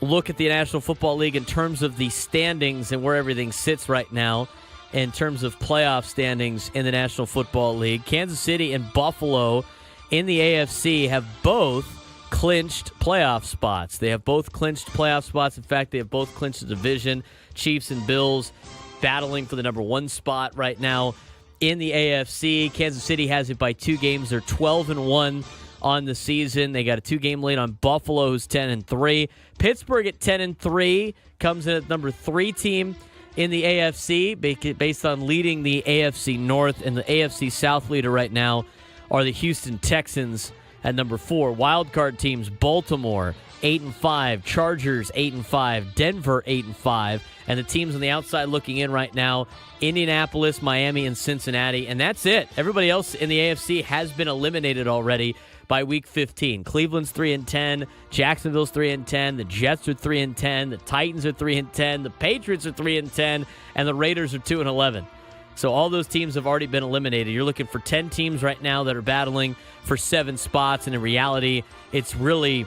look at the National Football League in terms of the standings and where everything sits right now in terms of playoff standings in the National Football League. Kansas City and Buffalo in the AFC have both clinched playoff spots. They have both clinched playoff spots. In fact, they have both clinched the division. Chiefs and Bills battling for the number 1 spot right now in the AFC. Kansas City has it by 2 games. They're 12-1 on the season. They got a 2-game lead on Buffalo, who's 10-3. Pittsburgh at 10-3 comes in at number 3 team in the AFC based on leading the AFC North, and the AFC South leader right now are the Houston Texans at number 4. Wildcard teams: Baltimore 8-5, Chargers 8-5, Denver 8-5, and the teams on the outside looking in right now: Indianapolis, Miami, and Cincinnati. And that's it. Everybody else in the AFC has been eliminated already by Week 15. Cleveland's 3-10, Jacksonville's 3-10, the Jets are 3-10, the Titans are 3-10, the Patriots are 3-10, and the Raiders are 2-11. So all those teams have already been eliminated. You're looking for 10 teams right now that are battling for 7 spots, and in reality, it's really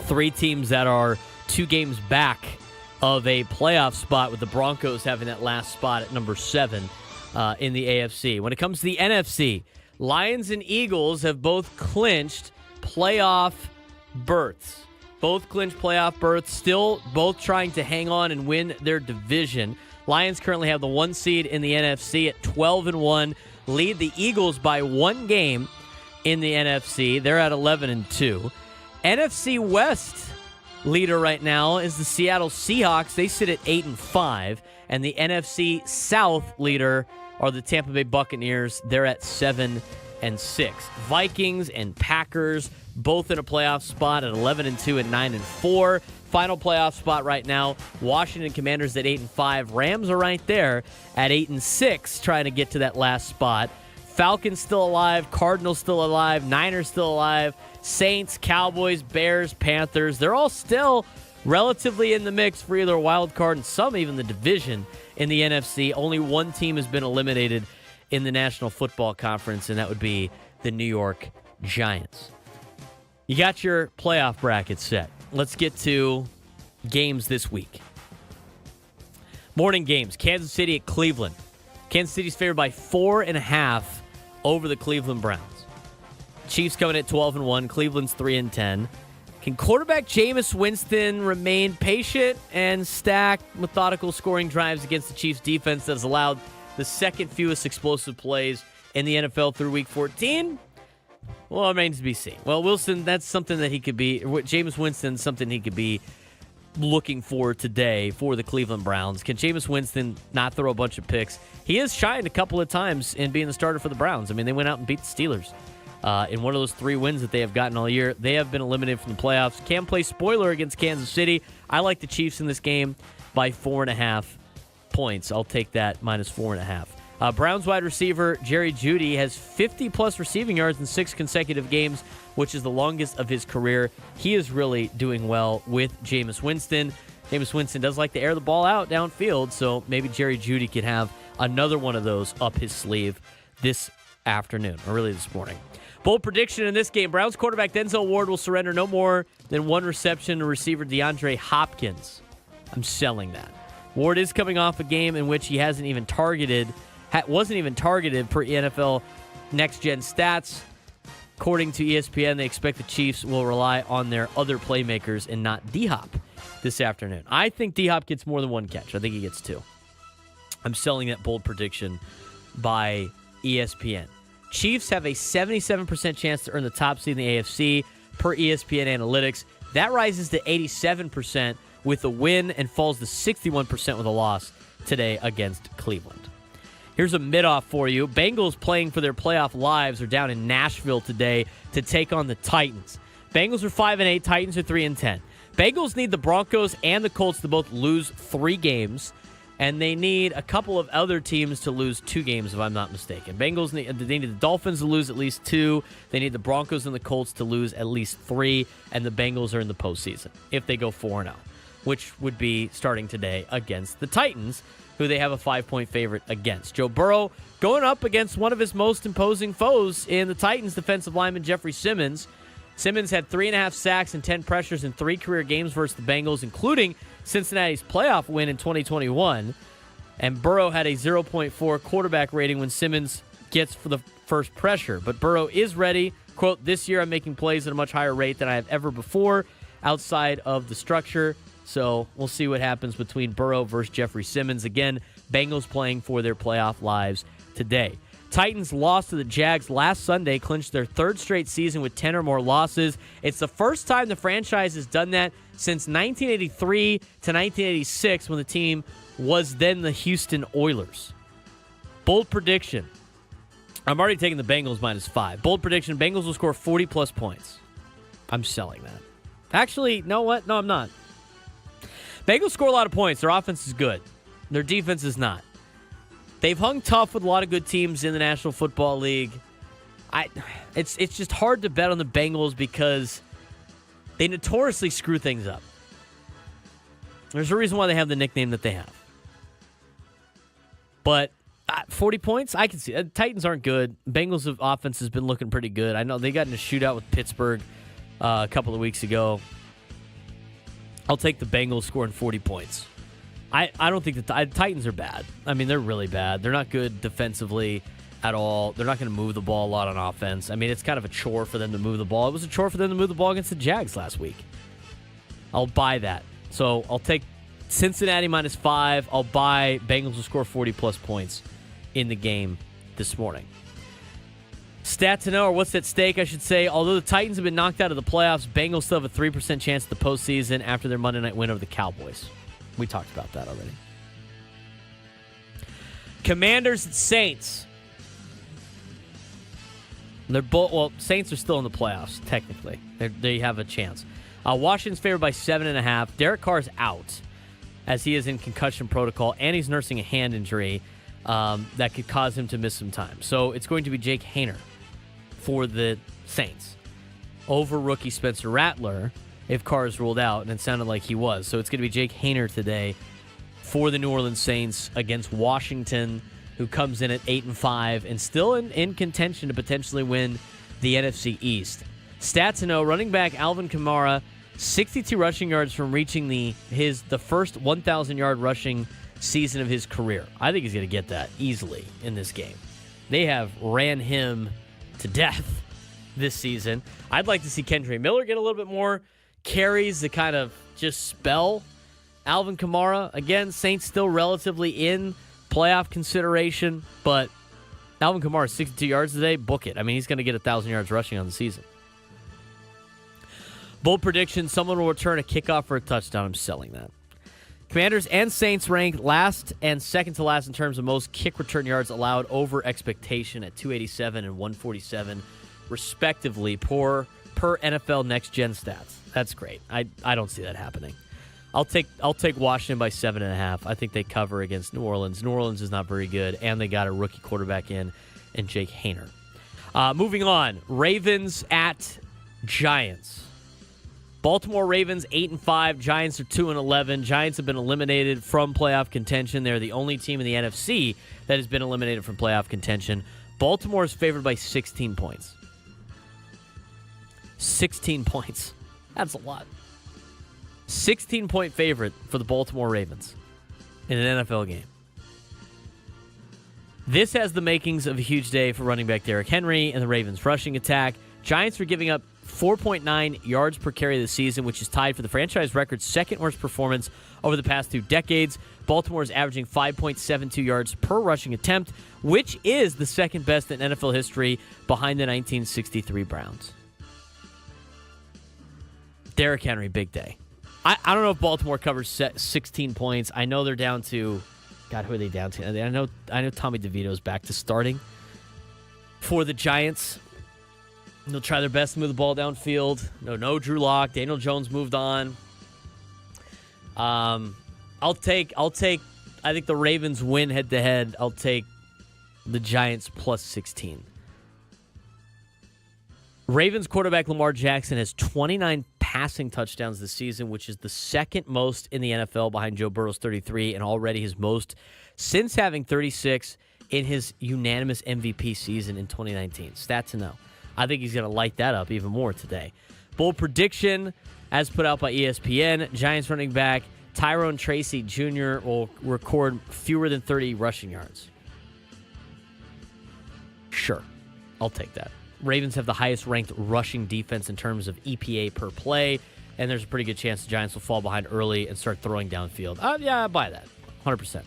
3 teams that are 2 games back of a playoff spot, with the Broncos having that last spot at number 7 in the AFC. When it comes to the NFC, Lions and Eagles have both clinched playoff berths. Both clinched playoff berths, still both trying to hang on and win their division. Lions currently have the 1 seed in the NFC at 12-1, lead the Eagles by 1 game in the NFC. They're at 11-2. NFC West leader right now is the Seattle Seahawks. They sit at 8-5, and the NFC South leader are the Tampa Bay Buccaneers. They're at 7-6. Vikings and Packers both in a playoff spot at 11-2 and 9-4. Final playoff spot right now: Washington Commanders at 8-5. Rams are right there at 8-6, trying to get to that last spot. Falcons still alive, Cardinals still alive, Niners still alive, Saints, Cowboys, Bears, Panthers. They're all still relatively in the mix for either a wild card and some even the division in the NFC. Only 1 team has been eliminated in the National Football Conference, and that would be the New York Giants. You got your playoff bracket set. Let's get to games this week. Morning games: Kansas City at Cleveland. Kansas City's favored by 4.5 over the Cleveland Browns. Chiefs coming at 12-1. Cleveland's 3-10. Can quarterback Jameis Winston remain patient and stack methodical scoring drives against the Chiefs defense that has allowed the second fewest explosive plays in the NFL through Week 14? Well, it remains to be seen. Well, Wilson, that's something that he could be. Jameis Winston, something he could be looking for today for the Cleveland Browns. Can Jameis Winston not throw a bunch of picks? He has shined a couple of times in being the starter for the Browns. I mean, they went out and beat the Steelers in one of those 3 wins that they have gotten all year. They have been eliminated from the playoffs. Can play spoiler against Kansas City. I like the Chiefs in this game by 4.5 points. I'll take that minus 4.5. Browns wide receiver Jerry Jeudy has 50-plus receiving yards in 6 consecutive games, which is the longest of his career. He is really doing well with Jameis Winston. Jameis Winston does like to air the ball out downfield, so maybe Jerry Jeudy could have another one of those up his sleeve this afternoon, or really this morning. Bold prediction in this game: Browns quarterback Denzel Ward will surrender no more than 1 reception to receiver DeAndre Hopkins. I'm selling that. Ward is coming off a game in which he hasn't even targeted wasn't even targeted per NFL Next Gen Stats. According to ESPN, they expect the Chiefs will rely on their other playmakers and not D-Hop this afternoon. I think D-Hop gets more than one catch. I think he gets 2. I'm selling that bold prediction by ESPN. Chiefs have a 77% chance to earn the top seed in the AFC per ESPN analytics. That rises to 87% with a win and falls to 61% with a loss today against Cleveland. Here's a mid-off for you. Bengals playing for their playoff lives are down in Nashville today to take on the Titans. Bengals are 5-8, Titans are 3-10. Bengals need the Broncos and the Colts to both lose 3 games, and they need a couple of other teams to lose 2 games, if I'm not mistaken. They need the Dolphins to lose at least 2. They need the Broncos and the Colts to lose at least 3, and the Bengals are in the postseason if they go 4-0, which would be starting today against the Titans, who they have a 5-point favorite against. Joe Burrow going up against one of his most imposing foes in the Titans defensive lineman Jeffrey Simmons. Simmons had 3.5 sacks and 10 pressures in 3 career games versus the Bengals, including Cincinnati's playoff win in 2021. And Burrow had a 0.4 quarterback rating when Simmons gets for the first pressure. But Burrow is ready. Quote, "This year I'm making plays at a much higher rate than I have ever before outside of the structure." So we'll see what happens between Burrow versus Jeffrey Simmons. Again, Bengals playing for their playoff lives today. Titans lost to the Jags last Sunday, clinched their 3rd straight season with 10 or more losses. It's the first time the franchise has done that since 1983 to 1986 when the team was then the Houston Oilers. Bold prediction. I'm already taking the Bengals -5. Bold prediction, Bengals will score 40-plus points. I'm selling that. Actually, know what? No, I'm not. Bengals score a lot of points. Their offense is good. Their defense is not. They've hung tough with a lot of good teams in the National Football League. It's just hard to bet on the Bengals because they notoriously screw things up. There's a reason why they have the nickname that they have. But 40 points, I can see. Titans aren't good. Bengals' offense has been looking pretty good. I know they got in a shootout with Pittsburgh a couple of weeks ago. I'll take the Bengals scoring 40 points. I don't think the Titans are bad. I mean, they're really bad. They're not good defensively at all. They're not going to move the ball a lot on offense. I mean, it's kind of a chore for them to move the ball. It was a chore for them to move the ball against the Jags last week. I'll buy that. So I'll take Cincinnati -5. I'll buy Bengals will score 40-plus points in the game this morning. Stat to know, or what's at stake, I should say. Although the Titans have been knocked out of the playoffs, Bengals still have a 3% chance at the postseason after their Monday night win over the Cowboys. We talked about that already. Commanders and Saints. They're both, well, Saints are still in the playoffs, technically. They have a chance. Washington's favored by 7.5. Derek Carr's out, as he is in concussion protocol, and he's nursing a hand injury that could cause him to miss some time. So it's going to be Jake Haener for the Saints over rookie Spencer Rattler if Carr is ruled out, and it sounded like he was. So it's going to be Jake Haener today for the New Orleans Saints against Washington, who comes in at 8-5 and still in contention to potentially win the NFC East. Stats to know, running back Alvin Kamara, 62 rushing yards from reaching the first 1,000-yard rushing season of his career. I think he's going to get that easily in this game. They have ran him to death this season. I'd like to see Kendra Miller get a little bit more carries to kind of just spell Alvin Kamara. Again, Saints still relatively in playoff consideration, but Alvin Kamara, 62 yards today, book it. I mean, he's going to get 1,000 yards rushing on the season. Bold prediction, someone will return a kickoff for a touchdown. I'm selling that. Commanders and Saints ranked last and second to last in terms of most kick return yards allowed over expectation at 287 and 147, respectively, per NFL Next Gen Stats. That's great. I don't see that happening. I'll take Washington by 7.5. I think they cover against New Orleans. New Orleans is not very good, and they got a rookie quarterback in Jake Haener. Moving on, Ravens at Giants. Baltimore Ravens 8-5. Giants are 2-11. Giants have been eliminated from playoff contention. They're the only team in the NFC that has been eliminated from playoff contention. Baltimore is favored by 16 points. 16 points. That's a lot. 16-point favorite for the Baltimore Ravens in an NFL game. This has the makings of a huge day for running back Derrick Henry and the Ravens' rushing attack. Giants are giving up 4.9 yards per carry this season, which is tied for the franchise record's second worst performance over the past 2 decades. Baltimore is averaging 5.72 yards per rushing attempt, which is the second best in NFL history behind the 1963 Browns. Derrick Henry, big day. I don't know if Baltimore covers 16 points. I know they're down to, God, who are they down to? I know Tommy DeVito's back to starting for the Giants. They'll try their best to move the ball downfield. No Drew Lock. Daniel Jones moved on. I'll take. I think the Ravens win head to head. I'll take the Giants plus 16. Ravens quarterback Lamar Jackson has 29 passing touchdowns this season, which is the second most in the NFL behind Joe Burrow's 33, and already his most since having 36 in his unanimous MVP season in 2019. Stat to know. I think he's going to light that up even more today. Bold prediction, as put out by ESPN, Giants running back Tyrone Tracy Jr. will record fewer than 30 rushing yards. Sure, I'll take that. Ravens have the highest-ranked rushing defense in terms of EPA per play, and there's a pretty good chance the Giants will fall behind early and start throwing downfield. Yeah, I'll buy that. 100%.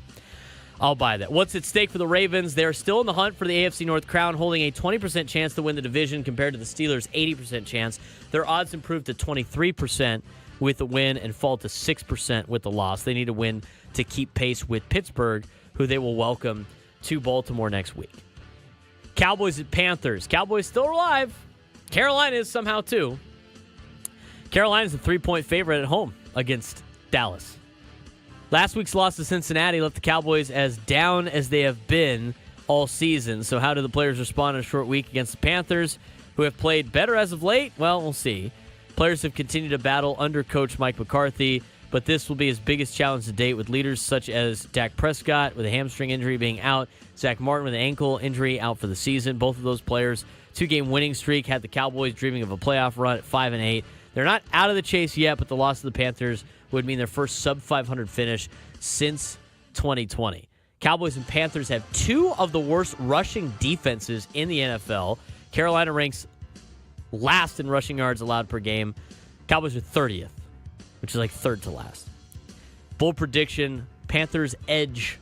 I'll buy that. What's at stake for the Ravens? They're still in the hunt for the AFC North crown, holding a 20% chance to win the division compared to the Steelers' 80% chance. Their odds improved to 23% with the win and fall to 6% with the loss. They need to win to keep pace with Pittsburgh, who they will welcome to Baltimore next week. Cowboys at Panthers. Cowboys still alive. Carolina is somehow too. Carolina's a 3-point favorite at home against Dallas. Last week's loss to Cincinnati left the Cowboys as down as they have been all season. So how do the players respond in a short week against the Panthers, who have played better as of late? Well, we'll see. Players have continued to battle under coach Mike McCarthy, but this will be his biggest challenge to date, with leaders such as Dak Prescott with a hamstring injury being out, Zach Martin with an ankle injury out for the season. Both of those players, 2-game winning streak, had the Cowboys dreaming of a playoff run at 5-8. They're not out of the chase yet, but the loss to the Panthers would mean their first sub-500 finish since 2020. Cowboys and Panthers have 2 of the worst rushing defenses in the NFL. Carolina ranks last in rushing yards allowed per game. Cowboys are 30th, which is like third to last. Bold prediction, Panthers edge.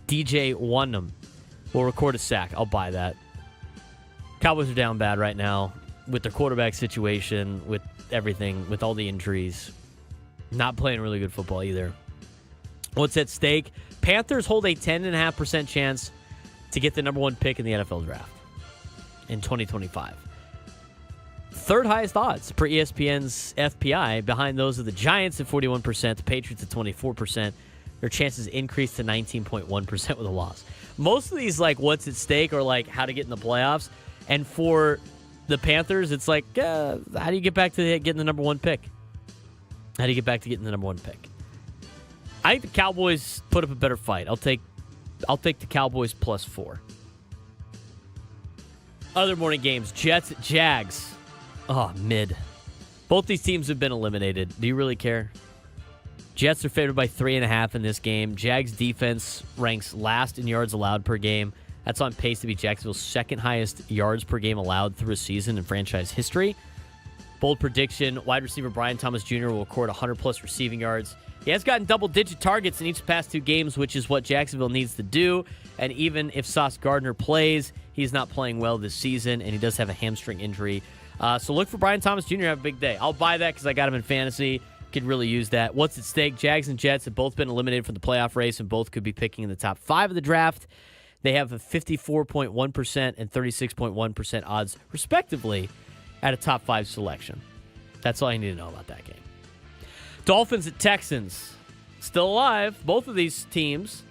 DJ Wonnum will record a sack. I'll buy that. Cowboys are down bad right now with their quarterback situation, with everything, with all the injuries. Not playing really good football either. What's at stake? Panthers hold a 10.5% chance to get the number 1 pick in the NFL draft in 2025. Third highest odds per ESPN's FPI, behind those of the Giants at 41%, the Patriots at 24%. Their chances increased to 19.1% with a loss. Most of these, like, what's at stake are like how to get in the playoffs. And for the Panthers, it's like, how do you get back to getting the number 1 pick? How do you get back to getting the number 1 pick? I think the Cowboys put up a better fight. I'll take the Cowboys plus 4. Other morning games, Jets at Jags. Oh, mid. Both these teams have been eliminated. Do you really care? Jets are favored by 3.5 in this game. Jags defense ranks last in yards allowed per game. That's on pace to be Jacksonville's second highest yards per game allowed through a season in franchise history. Bold prediction, wide receiver Brian Thomas Jr. will record 100-plus receiving yards. He has gotten double-digit targets in each of the past 2 games, which is what Jacksonville needs to do. And even if Sauce Gardner plays, he's not playing well this season, and he does have a hamstring injury. So look for Brian Thomas Jr. to have a big day. I'll buy that because I got him in fantasy. Could really use that. What's at stake? Jags and Jets have both been eliminated from the playoff race, and both could be picking in the top 5 of the draft. They have a 54.1% and 36.1% odds, respectively, at a top 5 selection. That's all you need to know about that game. Dolphins at Texans. Still alive. Both of these teams.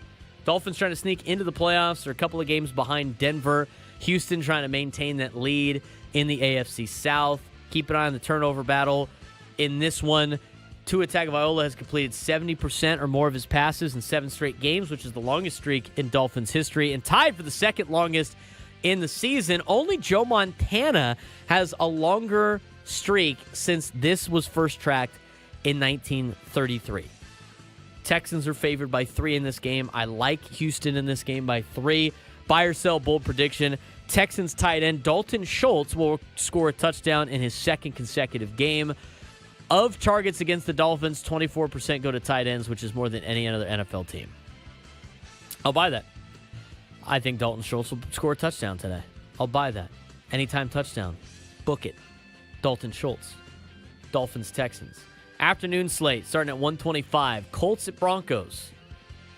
Dolphins trying to sneak into the playoffs. They're a couple of games behind Denver. Houston trying to maintain that lead in the AFC South. Keep an eye on the turnover battle. In this one, Tua Tagovailoa has completed 70% or more of his passes in 7 straight games, which is the longest streak in Dolphins history, and tied for the second longest in the season. Only Joe Montana has a longer streak since this was first tracked in 1933. Texans are favored by 3 in this game. I like Houston in this game by 3. Buy or sell, bold prediction. Texans tight end Dalton Schultz will score a touchdown in his second consecutive game. Of targets against the Dolphins, 24% go to tight ends, which is more than any other NFL team. I'll buy that. I think Dalton Schultz will score a touchdown today. I'll buy that. Anytime touchdown. Book it. Dalton Schultz. Dolphins, Texans. Afternoon slate starting at 125. Colts at Broncos.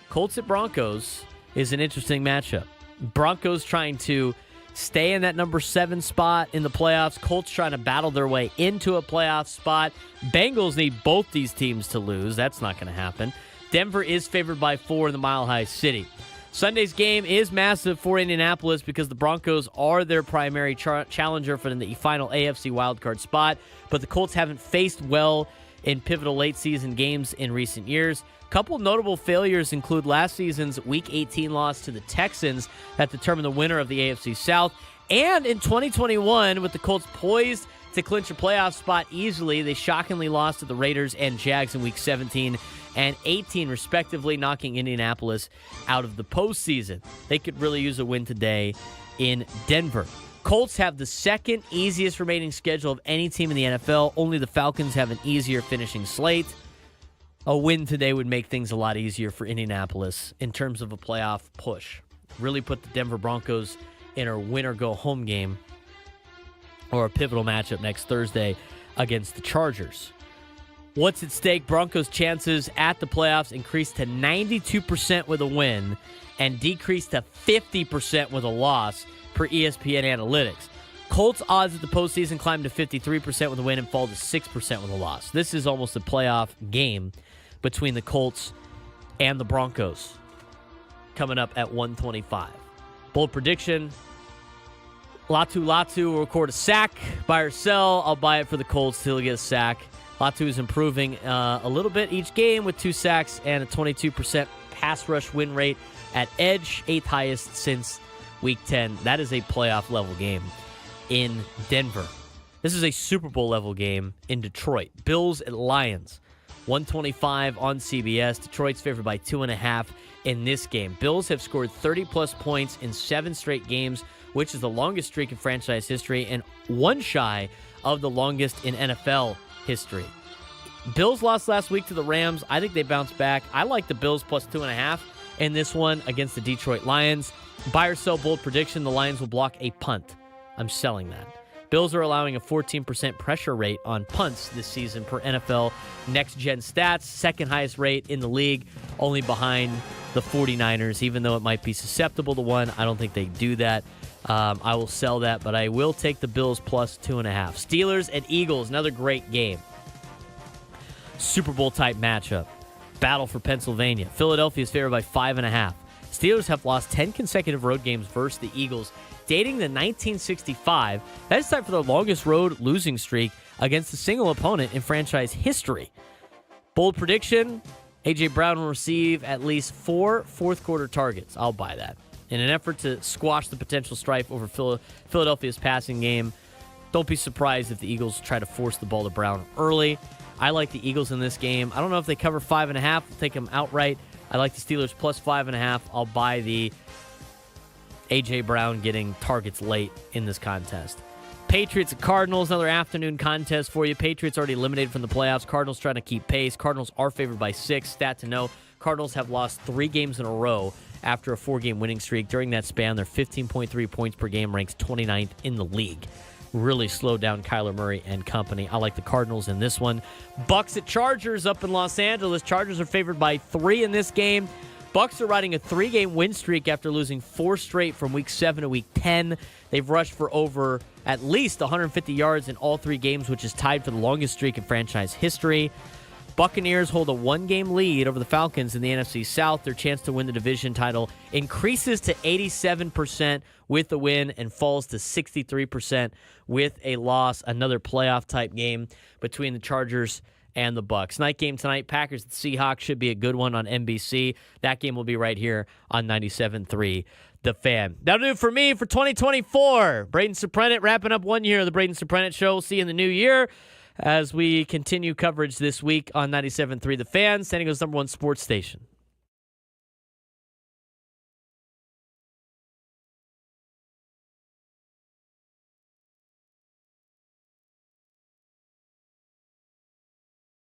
Colts at Broncos is an interesting matchup. Broncos trying to stay in that number 7 spot in the playoffs. Colts trying to battle their way into a playoff spot. Bengals need both these teams to lose. That's not going to happen. Denver is favored by 4 in the Mile High City. Sunday's game is massive for Indianapolis because the Broncos are their primary challenger for the final AFC wildcard spot, but the Colts haven't faced well in pivotal late-season games in recent years. A couple notable failures include last season's Week 18 loss to the Texans that determined the winner of the AFC South, and in 2021, with the Colts poised to clinch a playoff spot easily, they shockingly lost to the Raiders and Jags in Week 17 and 18, respectively, knocking Indianapolis out of the postseason. They could really use a win today in Denver. Colts have the second easiest remaining schedule of any team in the NFL. Only the Falcons have an easier finishing slate. A win today would make things a lot easier for Indianapolis in terms of a playoff push. Really put the Denver Broncos in a win-or-go-home game or a pivotal matchup next Thursday against the Chargers. What's at stake? Broncos' chances at the playoffs increased to 92% with a win and decreased to 50% with a loss per ESPN Analytics. Colts' odds at the postseason climbed to 53% with a win and fall to 6% with a loss. This is almost a playoff game between the Colts and the Broncos coming up at 125. Bold prediction, Latu will record a sack. Buy or sell, I'll buy it for the Colts till he gets a sack. Latu is improving a little bit each game with 2 sacks and a 22% pass rush win rate at edge, 8th highest since Week 10. That is a playoff level game in Denver. This is a Super Bowl level game in Detroit. Bills at Lions, 125 on CBS. Detroit's favored by 2.5 in this game. Bills have scored 30-plus points in 7 straight games, which is the longest streak in franchise history and one shy of the longest in NFL history. Bills lost last week to the Rams. I think they bounced back. I like the Bills plus 2.5 in this one against the Detroit Lions. Buy or sell, bold prediction, the Lions will block a punt. I'm selling that. Bills are allowing a 14% pressure rate on punts this season per NFL Next Gen Stats, second highest rate in the league, only behind the 49ers. Even though it might be susceptible to one, I don't think they do that. I will sell that, but I will take the Bills plus 2.5. Steelers and Eagles, another great game. Super Bowl type matchup. Battle for Pennsylvania. Philadelphia is favored by 5.5. Steelers have lost 10 consecutive road games versus the Eagles, dating to 1965. That is time for the longest road losing streak against a single opponent in franchise history. Bold prediction, A.J. Brown will receive at least 4 fourth-quarter targets. I'll buy that. In an effort to squash the potential strife over Philadelphia's passing game, don't be surprised if the Eagles try to force the ball to Brown early. I like the Eagles in this game. I don't know if they cover 5.5. I'll take them outright. I like the Steelers plus 5.5. I'll buy the A.J. Brown getting targets late in this contest. Patriots and Cardinals, another afternoon contest for you. Patriots already eliminated from the playoffs. Cardinals trying to keep pace. Cardinals are favored by 6. Stat to know, Cardinals have lost 3 games in a row after a 4-game winning streak. During that span, their 15.3 points per game ranks 29th in the league. Really slowed down Kyler Murray and company. I like the Cardinals in this one. Bucks at Chargers up in Los Angeles. Chargers are favored by 3 in this game. Bucks are riding a 3-game win streak after losing 4 straight from Week 7 to Week 10. They've rushed for over at least 150 yards in all 3 games, which is tied for the longest streak in franchise history. Buccaneers hold a 1-game lead over the Falcons in the NFC South. Their chance to win the division title increases to 87% with the win and falls to 63% with a loss. Another playoff-type game between the Chargers and the Bucks. Night game tonight, Packers at Seahawks should be a good one on NBC. That game will be right here on 97.3 The Fan. That'll do it for me for 2024. Braden Surprenant wrapping up 1 year of the Braden Surprenant Show. We'll see you in the new year. as we continue coverage this week on 97.3 The Fan, San Diego's #1 sports station.